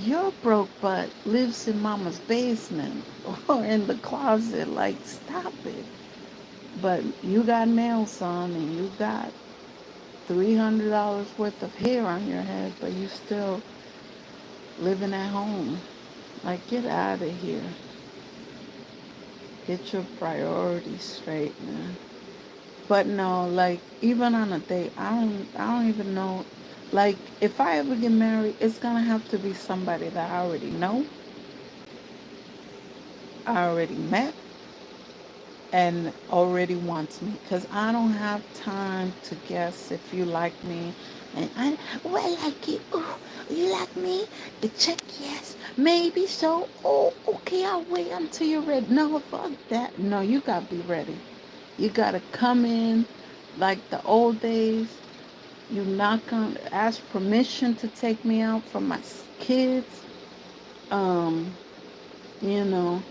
Your broke butt lives in mama's basement or in the closet. Like, stop it. But you got nails on and you got $300 worth of hair on your head, but you still living at home. Like, get out of here. Get your priorities straight, man. But no, like even on a date, I don't even know. Like if I ever get married, it's gonna have to be somebody that I already know, I already met, and already wants me. Cause I don't have time to guess if you like me. And well, I like you. Oh, you like me? The check, yes. Maybe so. Oh, okay. I'll wait until you're ready. No, fuck that. No, you gotta be ready. You gotta come in like the old days. You're not gonna ask permission to take me out for my kids. Um, you know,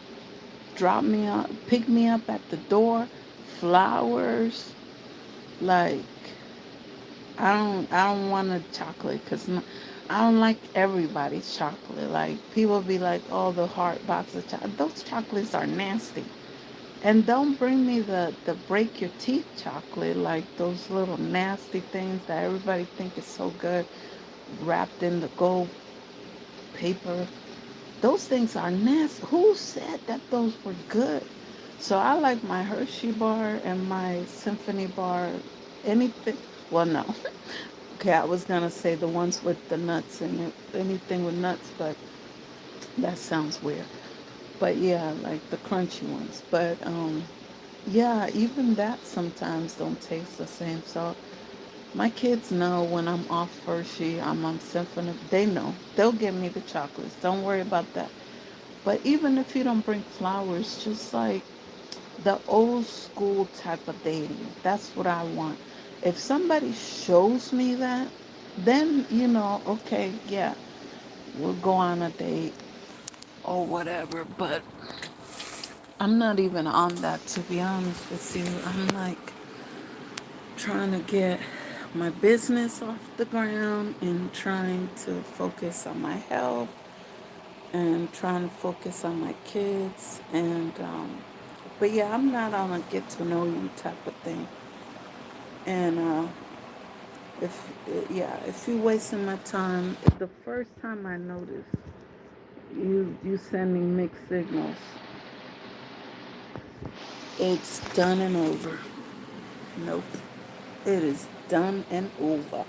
drop me up, pick me up at the door, flowers. Like I don't want a chocolate because I don't like everybody's chocolate. Like people be like, oh, the heart box of chocolate. Those chocolates are nasty. And don't bring me the break your teeth chocolate, like those little nasty things that everybody think is so good, wrapped in the gold paper. Those things are nasty. Who said that those were good? So I like my Hershey bar and my Symphony bar. Anything. Well, no. Okay, I was gonna say the ones with the nuts in it. Anything with nuts, but that sounds weird. But yeah, like the crunchy ones. But yeah, even that sometimes don't taste the same. So my kids know when I'm off Hershey, I'm on Symphony. They know. They'll give me the chocolates. Don't worry about that. But even if you don't bring flowers, just like the old school type of dating, that's what I want. If somebody shows me that, then, okay, yeah, we'll go on a date or whatever. But I'm not even on that, to be honest with you. I'm like trying to get my business off the ground and trying to focus on my health and trying to focus on my kids. And but yeah, I'm not on a get to know you type of thing. And if yeah, if you wasting my time, if the first time I notice you sending mixed signals, it's done and over. Nope, it is done and over.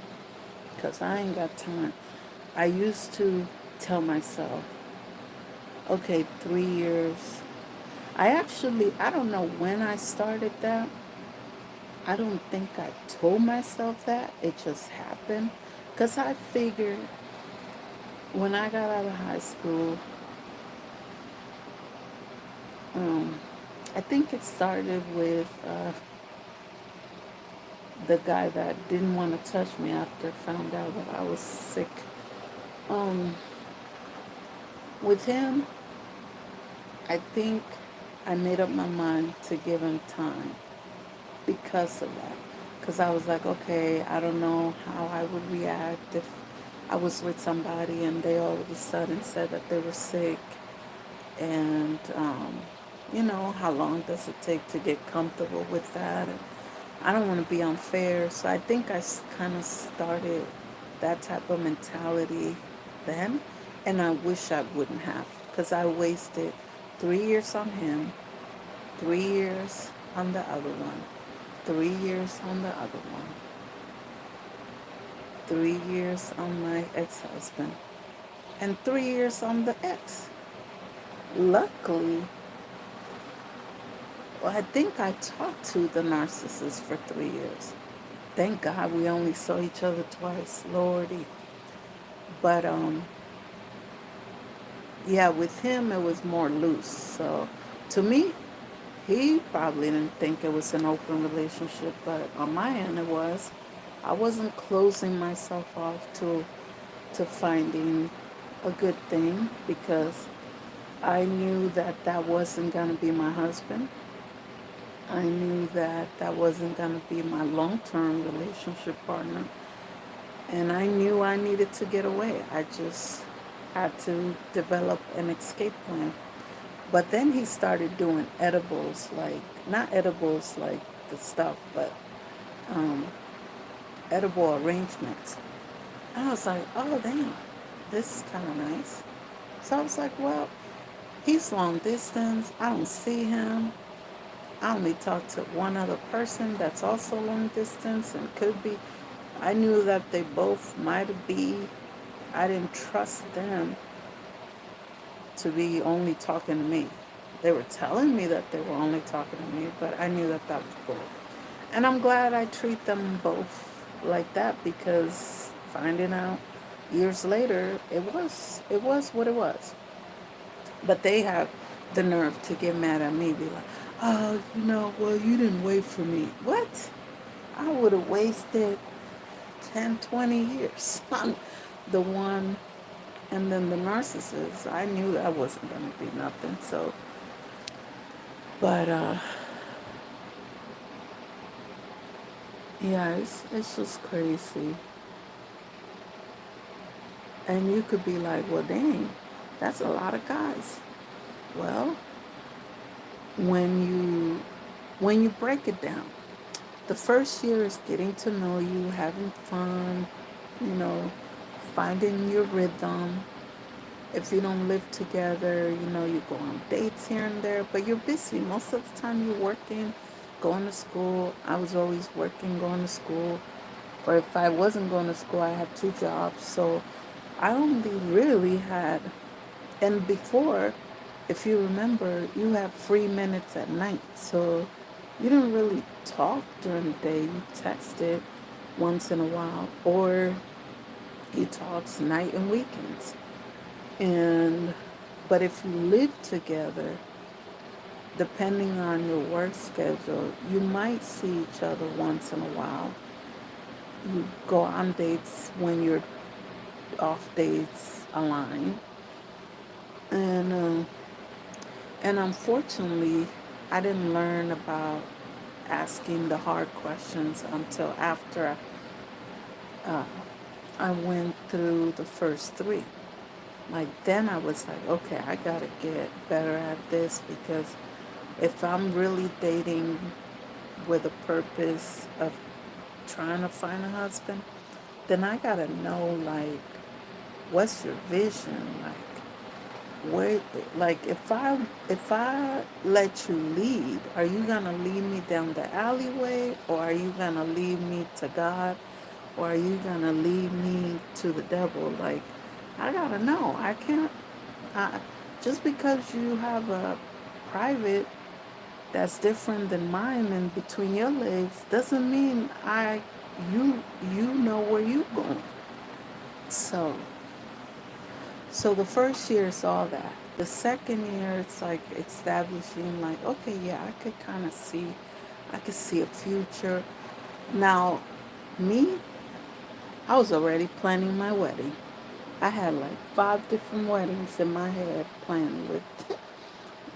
Cause I ain't got time. I used to tell myself, okay, 3 years. I don't know when I started that. I don't think I told myself that. It just happened. Because I figured when I got out of high school, um, I think it started with the guy that didn't want to touch me after I found out that I was sick. Um, with him, I think I made up my mind to give him time because of that. Because I was like, okay, I don't know how I would react if I was with somebody and they all of a sudden said that they were sick. And, how long does it take to get comfortable with that? And I don't want to be unfair. So I think I kind of started that type of mentality then. And I wish I wouldn't have. Because I wasted 3 years on him, 3 years on the other one, 3 years on the other one, 3 years on my ex-husband, and 3 years on the ex. Luckily, well, I think I talked to the narcissist for 3 years. Thank God we only saw each other twice, Lordy. But yeah, with him it was more loose. So to me, he probably didn't think it was an open relationship, but on my end it was. I wasn't closing myself off to finding a good thing because I knew that that wasn't going to be my husband. I knew that that wasn't going to be my long-term relationship partner. And I knew I needed to get away. I just had to develop an escape plan. But then he started doing edibles, like, not edibles like the stuff, but um, edible arrangements. And I was like, oh, damn, this is kind of nice. So I was like, well, he's long distance. I don't see him. I only talked to one other person that's also long distance and could be. I knew that they both might be. I didn't trust them to be only talking to me. They were telling me that they were only talking to me, but I knew that that was bull. And I'm glad I treat them both like that because finding out years later, it was what it was. But they have the nerve to get mad at me, be like, oh, well, you didn't wait for me. What? I would have wasted 10, 20 years on the one. And then the narcissist, I knew that wasn't going to be nothing. So, but yeah, it's just crazy. And you could be like, well, dang, that's a lot of guys. Well, when you when you break it down, the first year is getting to know you, having fun, you know, finding your rhythm, if you don't live together, you go on dates here and there, but you're busy. Most of the time you're working, going to school. I was always working, going to school. Or if I wasn't going to school, I had two jobs. So I only really had, and before, if you remember, you have free minutes at night. So you didn't really talk during the day. You texted once in a while, or he talks night and weekends. And but if you live together, depending on your work schedule, you might see each other once in a while. You go on dates when your off dates align, and and unfortunately, I didn't learn about asking the hard questions until after uh, I went through the first three. Like then I was like, okay, I gotta get better at this, because if I'm really dating with a purpose of trying to find a husband, then I gotta know, like, what's your vision? Where, like, if I let you lead, are you gonna lead me down the alleyway, or are you gonna lead me to God, or are you gonna lead me to the devil? Like, I gotta know. I can't. I, just because you have a private that's different than mine and between your legs doesn't mean you know where you going. So the first year is all that. The second year it's like establishing, like, okay, yeah, I could see a future. Now, me, I was already planning my wedding. I had like 5 different weddings in my head planned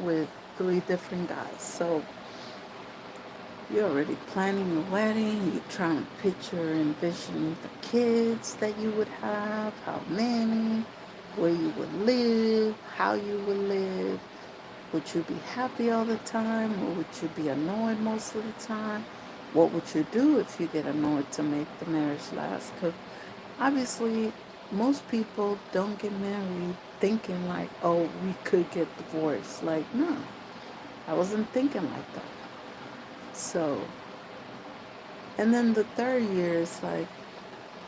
with 3 different guys. So you're already planning the wedding. You're trying to picture, envision the kids that you would have, how many, where you would live, how you would live. Would you be happy all the time, or would you be annoyed most of the time? What would you do if you get annoyed to make the marriage last? Because obviously, most people don't get married thinking like, oh, we could get divorced. Like, no, I wasn't thinking like that. So, and then the third year is like,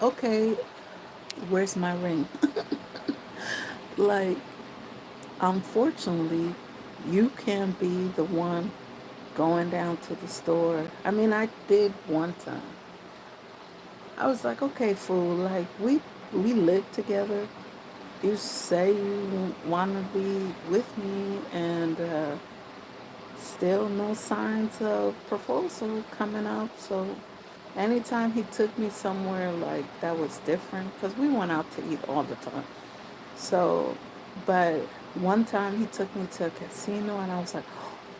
okay, where's my ring? Like, unfortunately, you can't be the one going down to the store. I mean, I did one time. I was like, okay, fool, like, we live together. You say you want to be with me, and still no signs of proposal coming up. So anytime he took me somewhere like that was different, because we went out to eat all the time. So, but one time he took me to a casino, and I was like,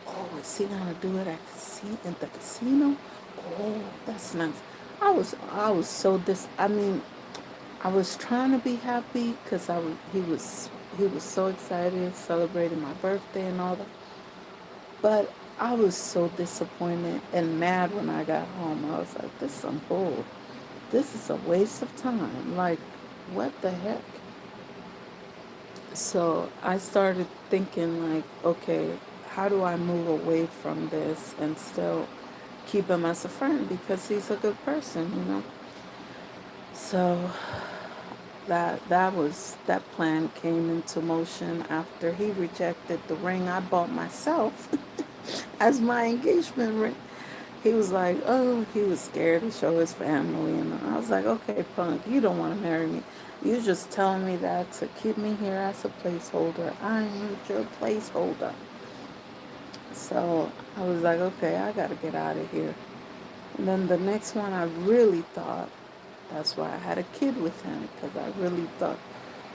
oh, is he gonna do it at the casino? Oh, that's nice. I was so I mean, I was trying to be happy because he was so excited celebrating my birthday and all that. But I was so disappointed and mad when I got home. I was like, this is some bull. This is a waste of time. Like, what the heck? So I started thinking, like, okay, how do I move away from this and still keep him as a friend, because he's a good person. So that plan came into motion after he rejected the ring I bought myself as my engagement ring. He was like, oh, he was scared to show his family. And I was like, okay, punk, you don't want to marry me. You're just telling me that to keep me here as a placeholder. I ain't your placeholder. So I was like, okay, I got to get out of here. And then the next one, I really thought, that's why I had a kid with him, because I really thought.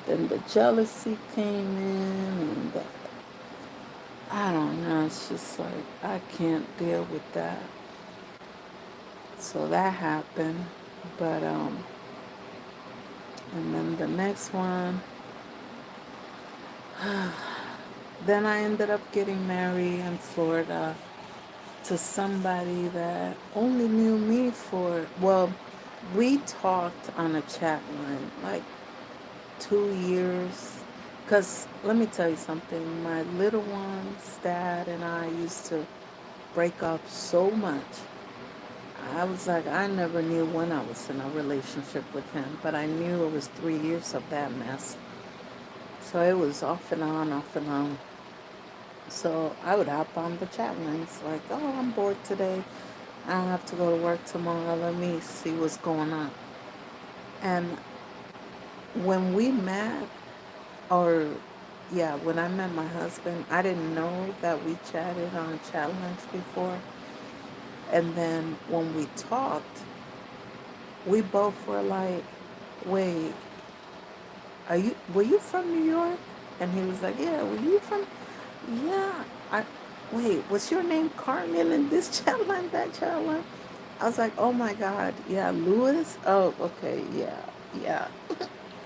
Then the jealousy came in, and I don't know, it's just like, I can't deal with that. So that happened. But and then the next one, then I ended up getting married in Florida to somebody that only knew me for, well, we talked on a chat line like 2 years, Because let me tell you something. My little one's dad and I used to break up so much. I was like, I never knew when I was in a relationship with him, but I knew it was 3 years of that mess. So it was off and on, off and on. So I would hop on the chat lines like, oh, I'm bored today. I don't have to go to work tomorrow. Let me see what's going on. And when we met, or yeah, when I met my husband, I didn't know that we chatted on chat lines before. And then when we talked, we both were like, wait, were you from New York? And he was like, yeah, were you from, yeah, I, wait, was your name Carmen in this chat line, that chat line? I was like, oh my God, yeah, Lewis? Oh, okay, yeah, yeah,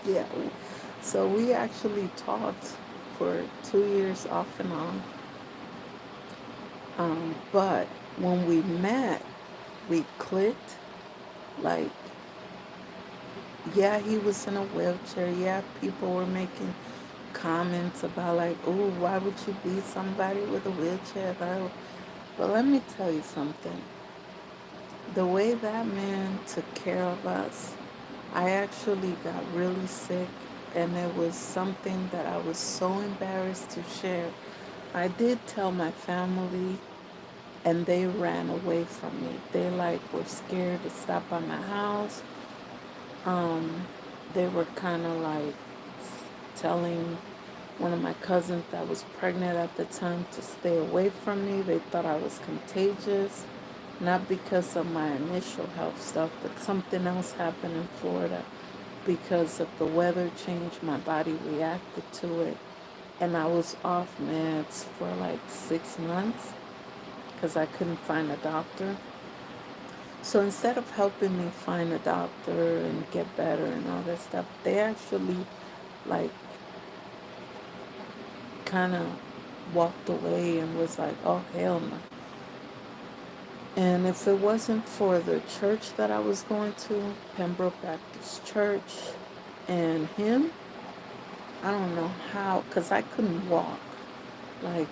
yeah. So we actually talked for 2 years off and on. But when we met, we clicked. Like, yeah, he was in a wheelchair. Yeah, people were making comments about like, oh, why would you be somebody with a wheelchair? But let me tell you something. The way that man took care of us, I actually got really sick, and it was something that I was so embarrassed to share. I did tell my family, and they ran away from me. They like were scared to stop by my house. Um, they were kind of like telling one of my cousins that was pregnant at the time to stay away from me. They thought I was contagious, not because of my initial health stuff, but something else happened in Florida. Because of the weather change, my body reacted to it. And I was off meds for like 6 months because I couldn't find a doctor. So instead of helping me find a doctor and get better and all that stuff, they actually like kind of walked away and was like, oh, hell no. And if it wasn't for the church that I was going to, Pembroke Baptist Church, and him, I don't know how, because I couldn't walk. Like,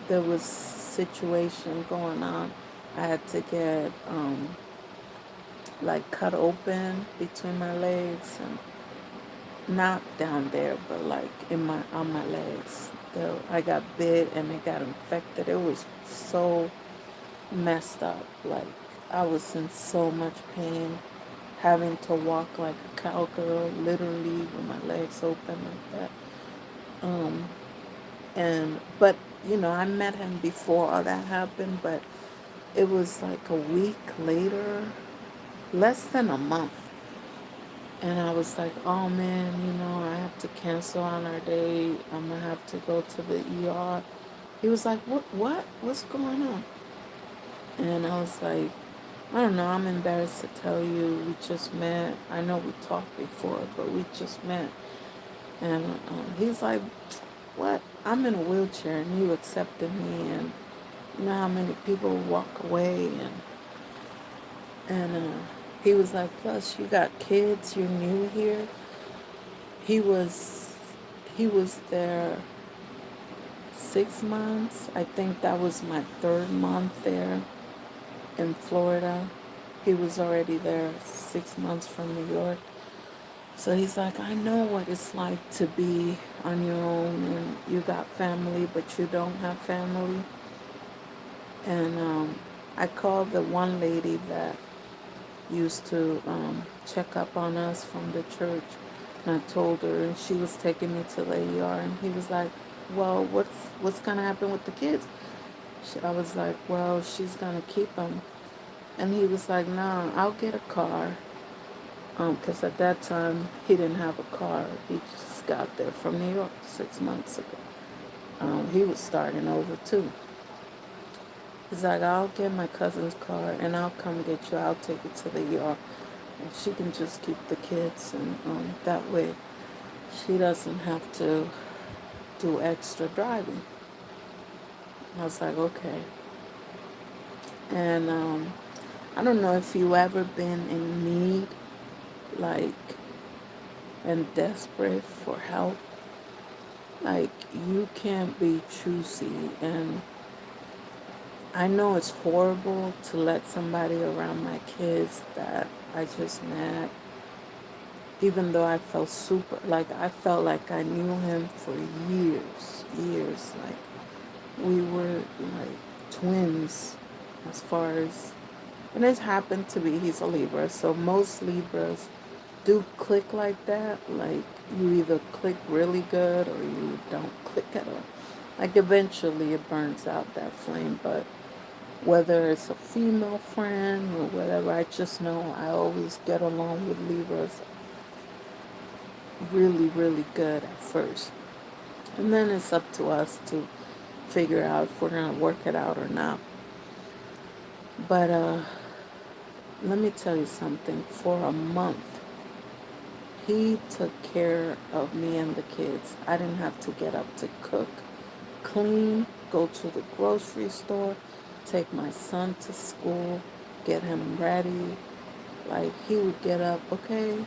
there was situation going on. I had to get, like, cut open between my legs, and not down there, but like in my on my legs. I got bit and it got infected. It was so messed up. Like, I was in so much pain, having to walk like a cowgirl, literally with my legs open like that. Um, and but I met him before all that happened, but it was like a week later, less than a month. And I was like, oh man, I have to cancel on our date. I'm gonna have to go to the ER. He was like, what? What's going on? And I was like, I don't know, I'm embarrassed to tell you. We just met. I know we talked before, but we just met. And he's like, what? I'm in a wheelchair and you accepted me. And you know how many people walk away. And he was like, plus you got kids, you're new here. He was he was there 6 months. I think that was my third month there in Florida. He was already there 6 months from New York. So he's like, I know what it's like to be on your own and you got family, but you don't have family. And I called the one lady that used to check up on us from the church. And I told her, and she was taking me to the ER. And he was like, well, what's going to happen with the kids? I was like, well, she's going to keep them. And he was like, no, I'll get a car. Because at that time, he didn't have a car. He just got there from New York 6 months ago. He was starting over, too. He's like, I'll get my cousin's car, and I'll come get you. I'll take you to the ER. And she can just keep the kids, and that way she doesn't have to do extra driving. I was like, okay. And I don't know if you ever been in need, like, and desperate for help. Like, you can't be choosy. And I know it's horrible to let somebody around my kids that I just met, even though I felt super, like, I felt like I knew him for years, years. Like, we were like twins as far as, and it happened to be he's a Libra, so most Libras do click like that. Like, you either click really good or you don't click at all. Like, eventually it burns out that flame, but whether it's a female friend or whatever, I just know I always get along with Libras really, really good at first. And then it's up to us to figure out if we're going to work it out or not. But let me tell you something. For a month, he took care of me and the kids. I didn't have to get up to cook, clean, go to the grocery store, take my son to school, get him ready. Like, he would get up, okay,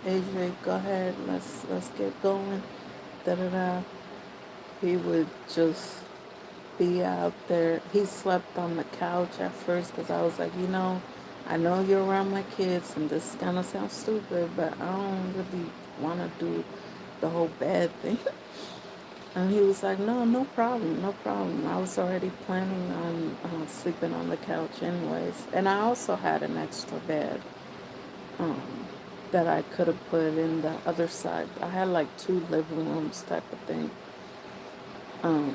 AJ, go ahead, let's get going. Da da da. He would just be out there. He slept on the couch at first because I was like, I know you're around my kids, and this kind of sounds stupid, but I don't really want to do the whole bed thing. And he was like, no, no problem, no problem. I was already planning on sleeping on the couch anyways. And I also had an extra bed um, that I could have put in the other side. I had like two living rooms type of thing. Um,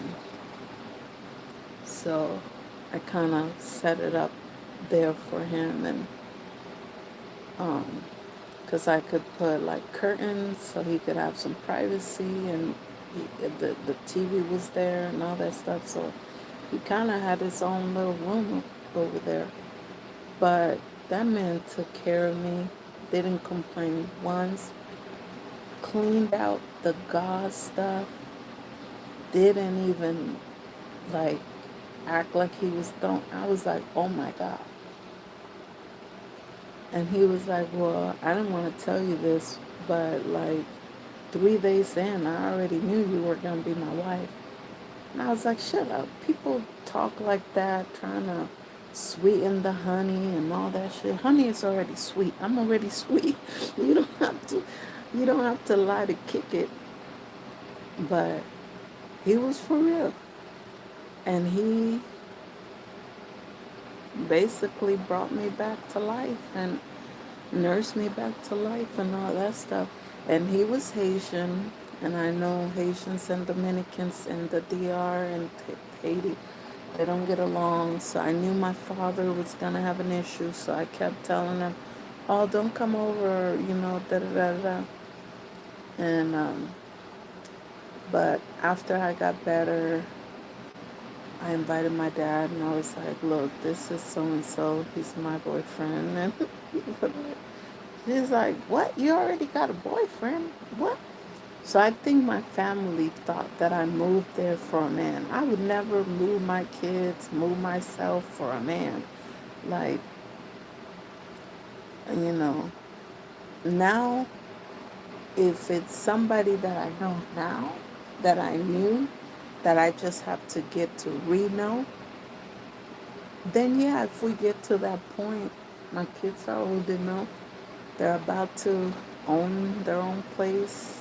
So I kind of set it up there for him, and because I could put like curtains so he could have some privacy, and the TV was there and all that stuff. So he kind of had his own little room over there. But that man took care of me, didn't complain once, cleaned out the gauze stuff, didn't even like act like he was throwing. I was like, oh my God. And he was like, well, I didn't want to tell you this, but like 3 days in, I already knew you were going to be my wife. And I was like, shut up. People talk like that, trying to sweeten the honey and all that shit. Honey is already sweet. I'm already sweet. You don't have to, you don't have to lie to kick it. But he was for real. And he basically brought me back to life and nursed me back to life and all that stuff. And he was Haitian, and I know Haitians and Dominicans in the DR and Haiti, they don't get along. So I knew my father was gonna have an issue. So I kept telling him, "Oh, don't come over," da da da da. And but after I got better, I invited my dad, and I was like, "Look, this is so and so. He's my boyfriend." And he's like, "What? You already got a boyfriend? What?" So I think my family thought that I moved there for a man. I would never move my kids, move myself for a man. Like, you know, now if it's somebody that I know now, that I knew, that I just have to get to re-know, then yeah, if we get to that point, my kids are old enough, they're about to own their own place.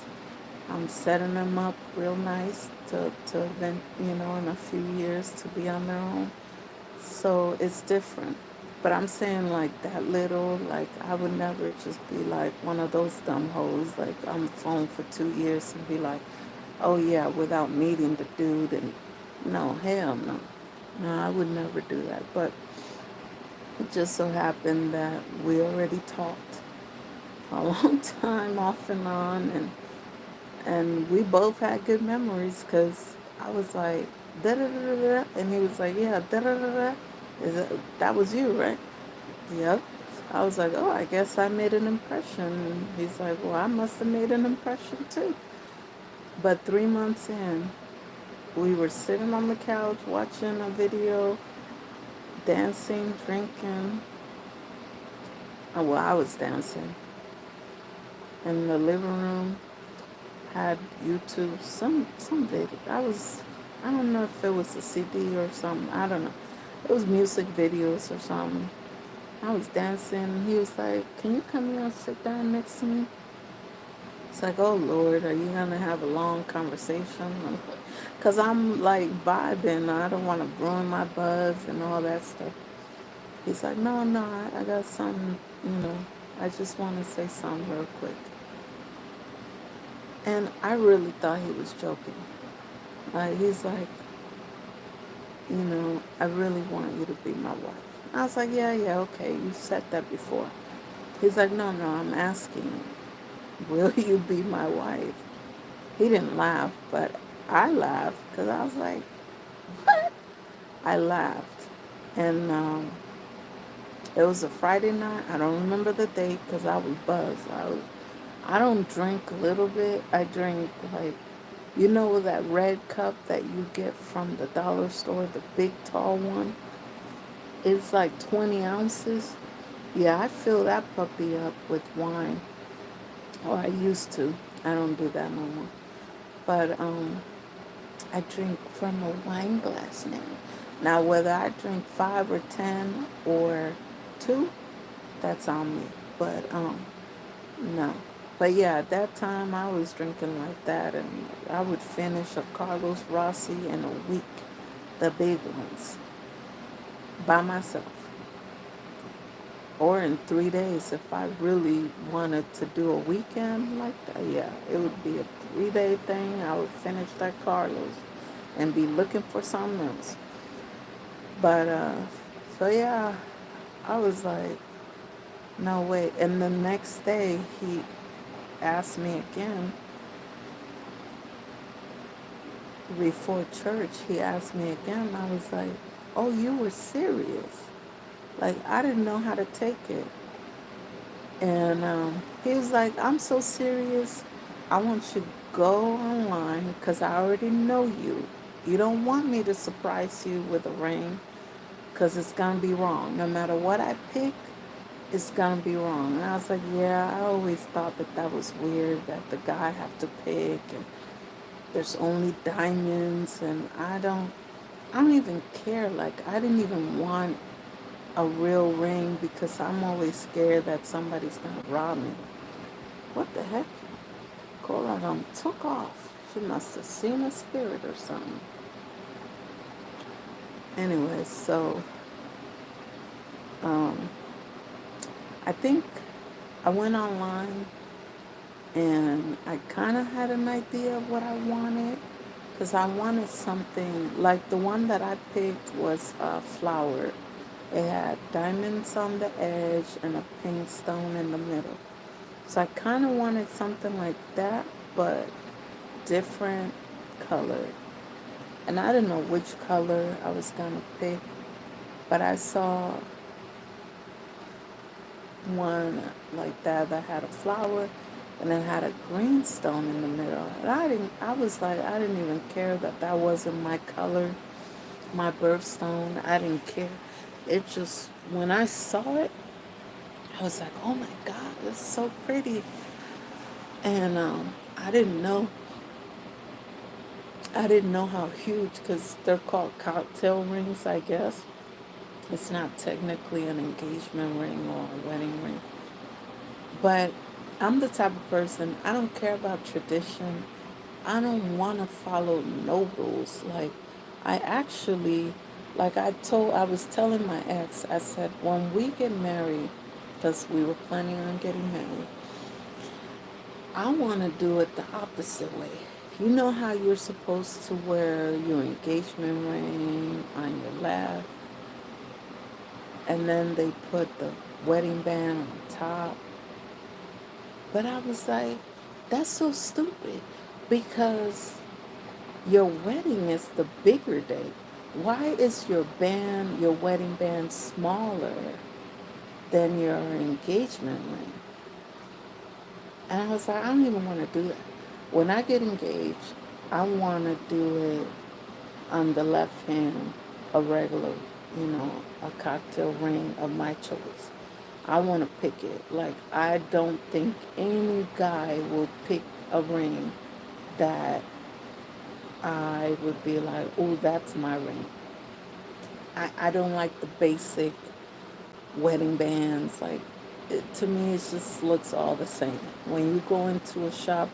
I'm setting them up real nice to event, in a few years to be on their own. So it's different. But I'm saying like that little, like I would never just be like one of those dumb hoes, like on the phone for 2 years and be like, oh yeah, without meeting the dude. And no, hell no. No, I would never do that. But it just so happened that we already talked for a long time off and on, and we both had good memories because I was like, da da da da, and he was like, yeah, da da da da. That was you, right? Yep. I was like, oh, I guess I made an impression. And he's like, well, I must have made an impression too. But 3 months in, we were sitting on the couch watching a video, dancing, drinking. Oh, well, I was dancing in the living room. had YouTube, some video. I don't know if it was a CD or something. I don't know. It was music videos or something. I was dancing. He was like, "Can you come here and sit down next to me?" It's like, "Oh Lord, are you gonna have a long conversation?" Cause I'm like vibing. I don't want to ruin my buzz and all that stuff. He's like, "No, no, I got something. You know, I just want to say something real quick." And I really thought he was joking. He's like, "I really want you to be my wife." I was like, "Yeah, yeah, okay. You said that before." He's like, "No, no, I'm asking, will you be my wife?" He didn't laugh, but I laughed because I was like, "What?" I laughed. And it was a Friday night. I don't remember the date because I was buzzed. I don't drink a little bit. I drink like, that red cup that you get from the dollar store, the big tall one? It's like 20 ounces. Yeah, I fill that puppy up with wine. Or I used to. I don't do that no more. But I drink from a wine glass now. Now, whether I drink 5 or 10 or two, that's on me. But no. But yeah, at that time I was drinking like that, and I would finish a Carlos Rossi in a week, the big ones, by myself, or in 3 days if I really wanted to do a weekend like that. Yeah, it would be a 3 day thing. I would finish that Carlos and be looking for something else. But so yeah, I was like, no way. And the next day he asked me again before church. He asked me again. I was like, oh, you were serious? Like, I didn't know how to take it. And he was like, I'm so serious. I want you to go online because I already know you. You don't want me to surprise you with a ring because it's going to be wrong. No matter what I pick, it's going to be wrong. And I was like, yeah, I always thought that was weird that the guy have to pick and there's only diamonds, and I don't even care. Like, I didn't even want a real ring because I'm always scared that somebody's gonna rob me. What the heck? Cola done took off. She must have seen a spirit or something. Anyway, so um, I think I went online and I kind of had an idea of what I wanted because I wanted something like the one that I picked was flowered. It had diamonds on the edge and a pink stone in the middle. So I kind of wanted something like that, but different color. And I didn't know which color I was going to pick, but I saw one like that had a flower and it had a green stone in the middle. And I was like, I didn't even care that wasn't my color, my birthstone. I didn't care. It just, when I saw it, I was like, oh my God, it's so pretty. And I didn't know how huge, because they're called cocktail rings, I guess. It's not technically an engagement ring or a wedding ring. But I'm the type of person, I don't care about tradition. I don't want to follow no rules. Like, I actually, I was telling my ex, I said, when we get married, because we were planning on getting married, I want to do it the opposite way. You know how you're supposed to wear your engagement ring on your left, and then they put the wedding band on top? But I was like, that's so stupid because your wedding is the bigger day. Why is your wedding band smaller than your engagement ring? And I was like, I don't even want to do that. When I get engaged, I want to do it on the left hand, a regular, a cocktail ring of my choice. I want to pick it. Like, I don't think any guy will pick a ring that I would be like, oh, that's my ring. I don't like the basic wedding bands. Like, to me, it just looks all the same. When you go into a shop,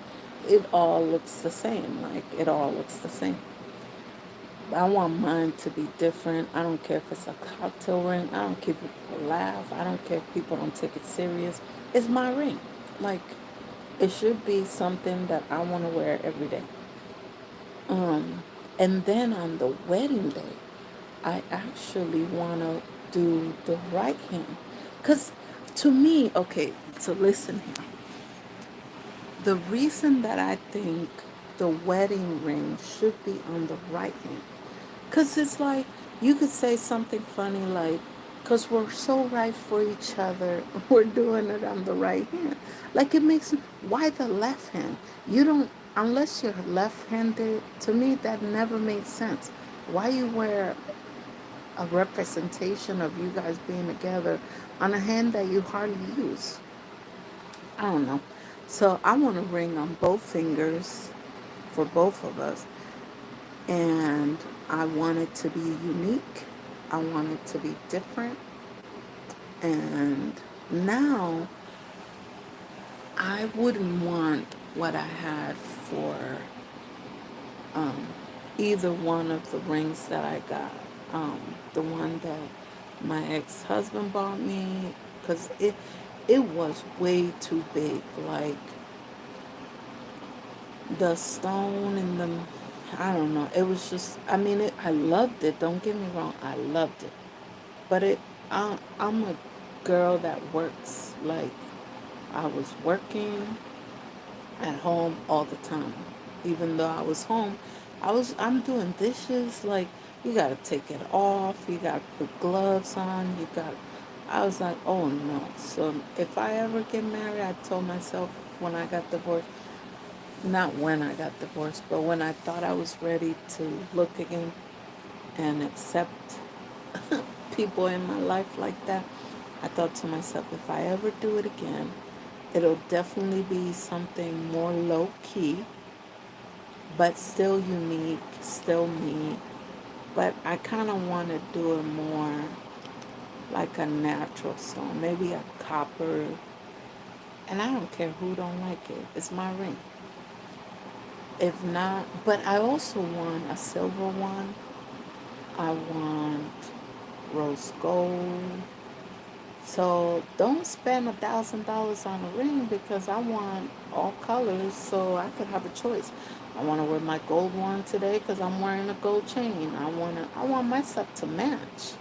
it all looks the same. Like, it all looks the same. I want mine to be different. I don't care if it's a cocktail ring. I don't care if people laugh. I don't care if people don't take it serious. It's my ring. Like, it should be something that I want to wear every day. Um, and then on the wedding day, I actually want to do the right hand. Because to me, okay, so listen here. The reason that I think the wedding ring should be on the right hand, because it's like you could say something funny like, because we're so right for each other, we're doing it on the right hand. Like it makes, why the left hand? You don't, unless you're left handed, to me that never made sense. Why you wear a representation of you guys being together on a hand that you hardly use? I don't know. So I want a ring on both fingers for both of us. And I want it to be unique. I want it to be different. And now I wouldn't want what I had for um, either one of the rings that I got. The one that my ex-husband bought me, because it was way too big. Like the stone and the, I don't know. It was just, I mean, I loved it. Don't get me wrong, I loved it. But I'm a girl that works. Like I was working at home all the time. Even though I was home, I'm doing dishes. Like you gotta take it off. You gotta put gloves on. I was like, oh no. So if I ever get married, I told myself when I got divorced, not when I got divorced, but when I thought I was ready to look again and accept people in my life like that, I thought to myself, if I ever do it again, it'll definitely be something more low key, but still unique, still me. But I kind of want to do it more like a natural stone, maybe a copper. And I don't care who don't like it. It's my ring. If not, but I also want a silver one. I want rose gold. So don't spend $1,000 on a ring because I want all colors so I could have a choice. I want to wear my gold one today because I'm wearing a gold chain. I want my stuff to match.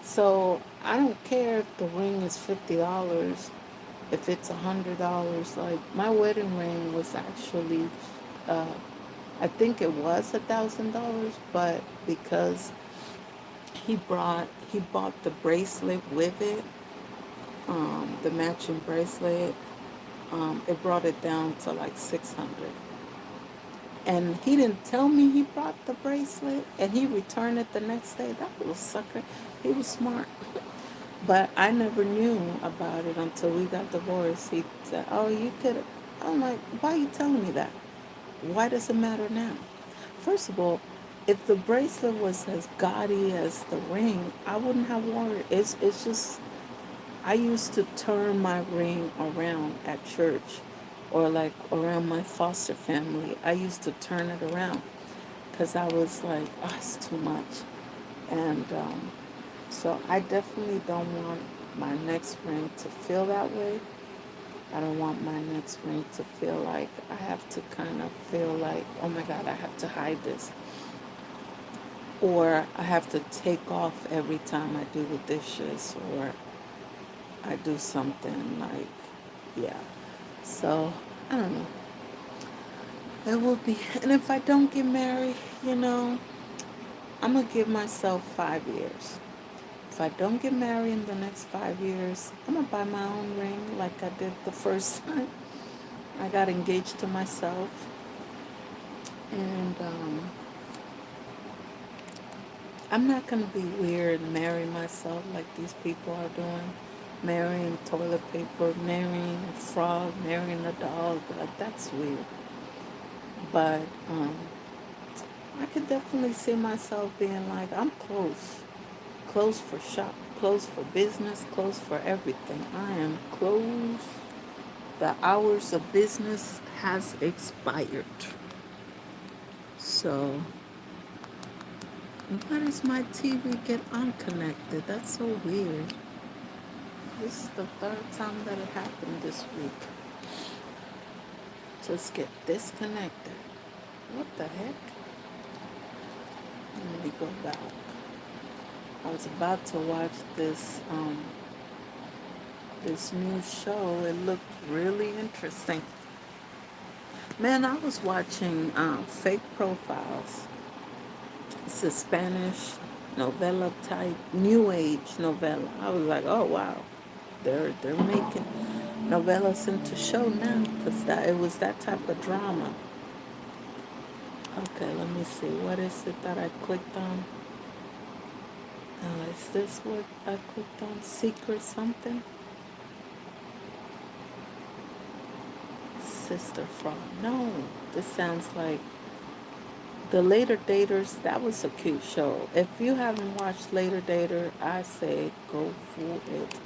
So I don't care if the ring is $50, if it's $100. Like my wedding ring was actually, uh, I think it was $1,000, but because he bought the bracelet with it, the matching bracelet, it brought it down to like 600. And he didn't tell me he brought the bracelet, and he returned it the next day. That little sucker, he was smart. But I never knew about it until we got divorced. He said, "Oh, you could." I'm like, "Why are you telling me that? Why does it matter now?" First of all, if the bracelet was as gaudy as the ring, I wouldn't have worn it. It's just I used to turn my ring around at church or like around my foster family. I used to turn it around because I was like, oh, it's too much. And so I definitely don't want my next ring to feel that way. I don't want my next ring to feel like I have to kind of feel like, oh my God, I have to hide this. Or I have to take off every time I do the dishes or I do something like, yeah. So, I don't know. It will be, and if I don't get married, I'm going to give myself 5 years. If I don't get married in the next 5 years, I'm going to buy my own ring like I did the first time. I got engaged to myself. And I'm not going to be weird and marry myself like these people are doing. Marrying toilet paper, marrying a frog, marrying a dog. Like, that's weird. But I could definitely see myself being like, I'm closed for shop, closed for business, closed for everything. I am closed. The hours of business has expired. So, why does my TV get unconnected? That's so weird. This is the third time that it happened this week. Just get disconnected. What the heck? Let me go back. I was about to watch this new show. It looked really interesting. Man, I was watching Fake Profiles. It's a Spanish novella type, new age novella. I was like, oh wow, they're making novellas into show now because that it was that type of drama. Okay, let me see. What is it that I clicked on? Is this what I clicked on? Secret something? Sister Fraud. No, this sounds like The Later Daters. That was a cute show. If you haven't watched Later Dater, I say go for it.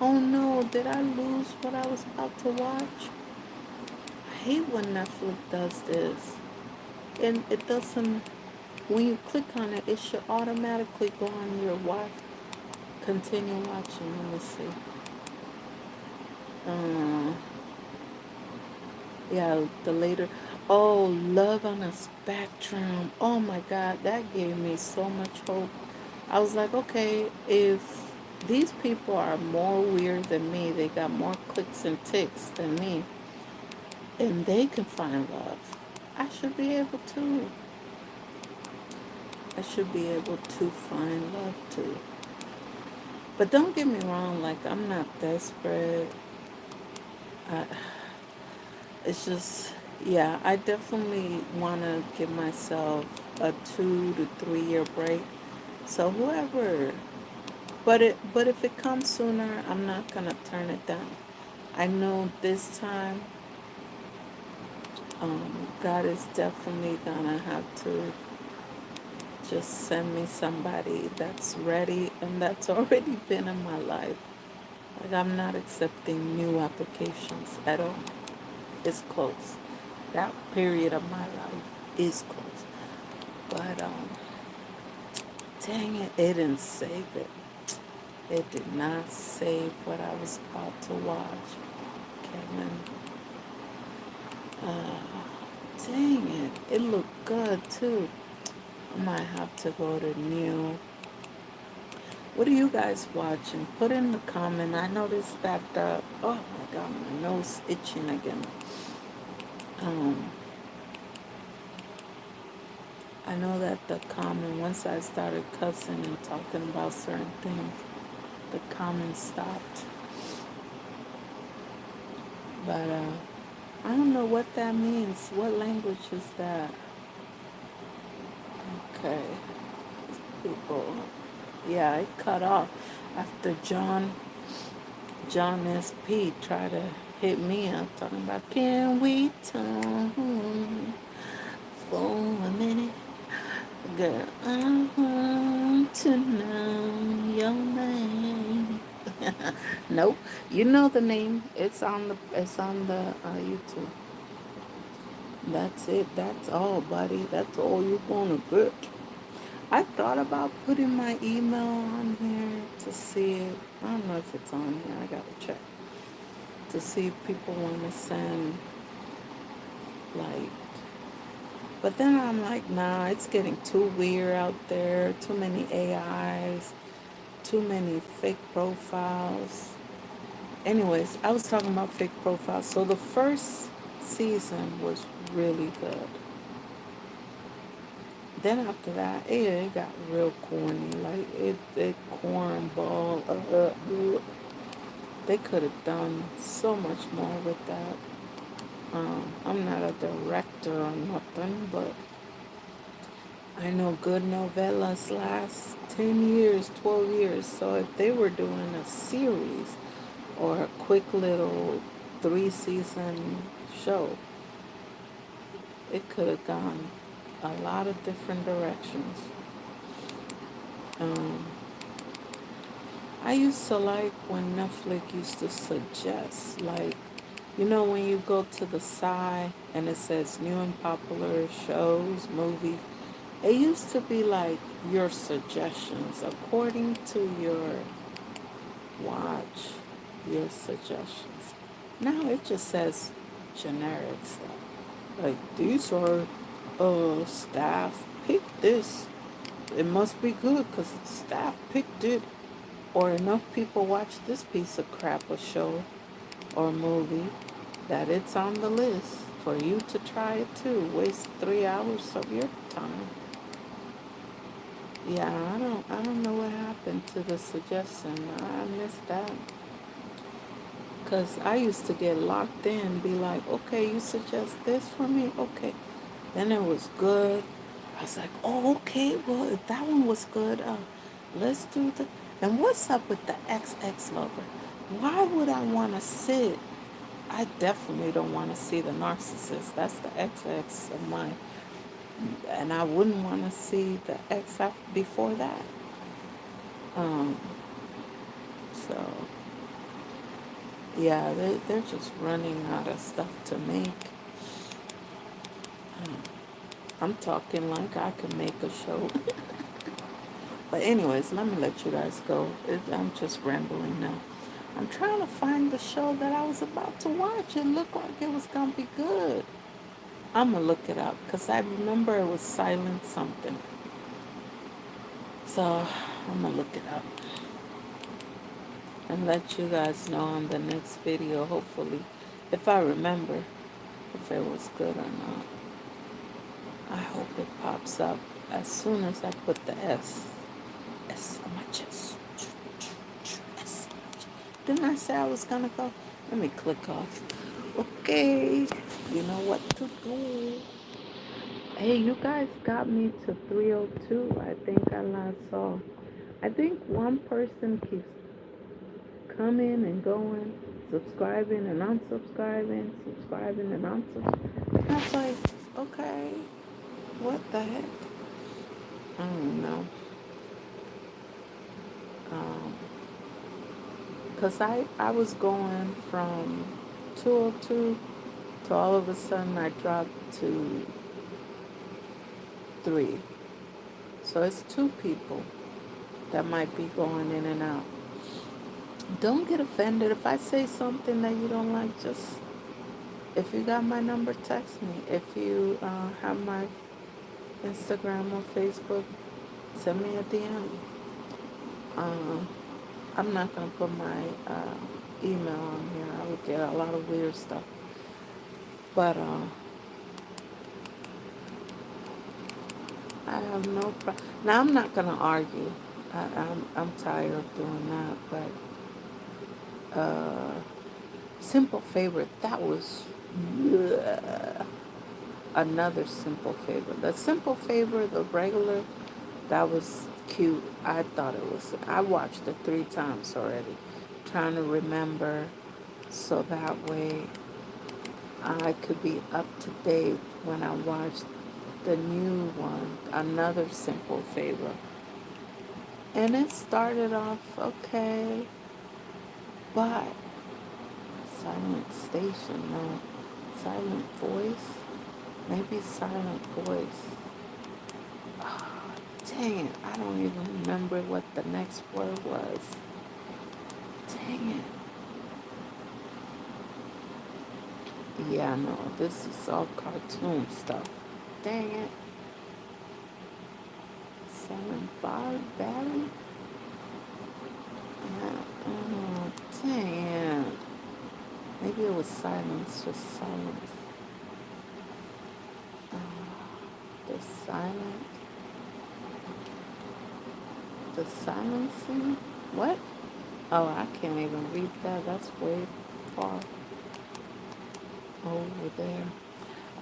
Oh no, did I lose what I was about to watch? I hate when Netflix does this. And it doesn't, when you click on it, it should automatically go on your watch. Continue watching. Let me see. Uh, yeah, the later. Oh, Love on a Spectrum. Oh my God, that gave me so much hope. I was like, okay, if these people are more weird than me, they got more clicks and ticks than me, and they can find love, I should be able to. I should be able to find love too. But don't get me wrong, like, I'm not desperate. I, it's just, yeah, I definitely want to give myself a 2 to 3 year break. So whoever, but if it comes sooner, I'm not gonna turn it down. I know this time, God is definitely gonna have to just send me somebody that's ready and that's already been in my life. Like, I'm not accepting new applications at all. It's close. That period of my life is close. But dang it, it didn't save it. It did not save what I was about to watch. Kevin. Dang it. It looked good too. I might have to go to new. What are you guys watching? Put in the comment. I noticed that oh my god, my nose itching again. Um I know that the comment, once I started cussing and talking about certain things, the comments stopped. But I don't know what that means. What language is that? Okay. People. Yeah, it cut off after John SP tried to hit me up talking about, can we talk for a minute? Girl, I want to know your name. Nope, you know the name. It's on the YouTube. That's it. That's all, buddy. That's all you're gonna get. I thought about putting my email on here to see it. I don't know if it's on here. I gotta check to see if people want to send like. But then I'm like, nah, it's getting too weird out there. Too many AIs. Too many fake profiles. Anyways, I was talking about fake profiles. So the first season was really good. Then after that, it got real corny. Like it cornball. They could have done so much more with that. I'm not a director or nothing, but I know good novellas last 10 years, 12 years. So if they were doing a series or a quick little 3 season show, It could have gone a lot of different directions. Um, I used to like when Netflix used to suggest, like, when you go to the side and it says new and popular shows, movies, it used to be like your suggestions according to your watch, your suggestions. Now it just says generic stuff. Like these are staff picked this. It must be good because the staff picked it, or enough people watch this piece of crap or show or movie that it's on the list for you to try it too. Waste 3 hours of your time. Yeah, I don't know what happened to the suggestion. I missed that. Cause I used to get locked in, be like, okay, you suggest this for me, okay. Then it was good. I was like, oh, okay, well, if that one was good, let's do the. And what's up with the XX lover? Why would I want to sit? I definitely don't want to see the narcissist. That's the XX of mine. And I wouldn't want to see the X before that. Um, so, yeah, they're just running out of stuff to make. I'm talking like I could make a show. But anyways, let me let you guys go. I'm just rambling now. I'm trying to find the show that I was about to watch. It looked like it was going to be good. I'm going to look it up because I remember it was Silent Something. So I'm going to look it up and let you guys know on the next video, hopefully, if I remember if it was good or not. I hope it pops up as soon as I put the S. S on my chest. S on my chest. Didn't I say I was gonna go? Let me click off. Okay. You know what to do. Hey, you guys got me to 302. I think I last saw. I think one person keeps coming and going, subscribing and unsubscribing, subscribing and unsubscribing. I was like, okay, what the heck? I don't know. Um, Cause I was going from 202 to all of a sudden I dropped to 3. So it's 2 people that might be going in and out. Don't get offended if I say something that you don't like. Just if you got my number, text me. If you have my Instagram or Facebook, send me a DM. Uh, I'm not gonna put my email on here. I would get a lot of weird stuff. But I have no problem. Now I'm not gonna argue. I'm tired of doing that. But simple favorite. That was another simple favorite. The simple favorite, the regular, that was cute. I thought it was. I watched it 3 times already, trying to remember, so that way I could be up to date when I watched the new one, another simple favor. And it started off okay, but silent station, no, silent voice, maybe silent voice. Oh, dang it, I don't even remember what the next word was. Dang it. Yeah, no, this is all cartoon stuff. Dang it. Silent Valley? Oh, dang it. Maybe it was silence, just silence. The silent, the silencing? What? Oh, I can't even read that. That's way far over there.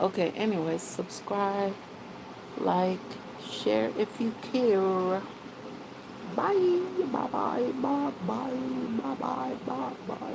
Okay, anyway, subscribe, like, share if you care. Bye, bye, bye, bye, bye, bye, bye, bye, bye.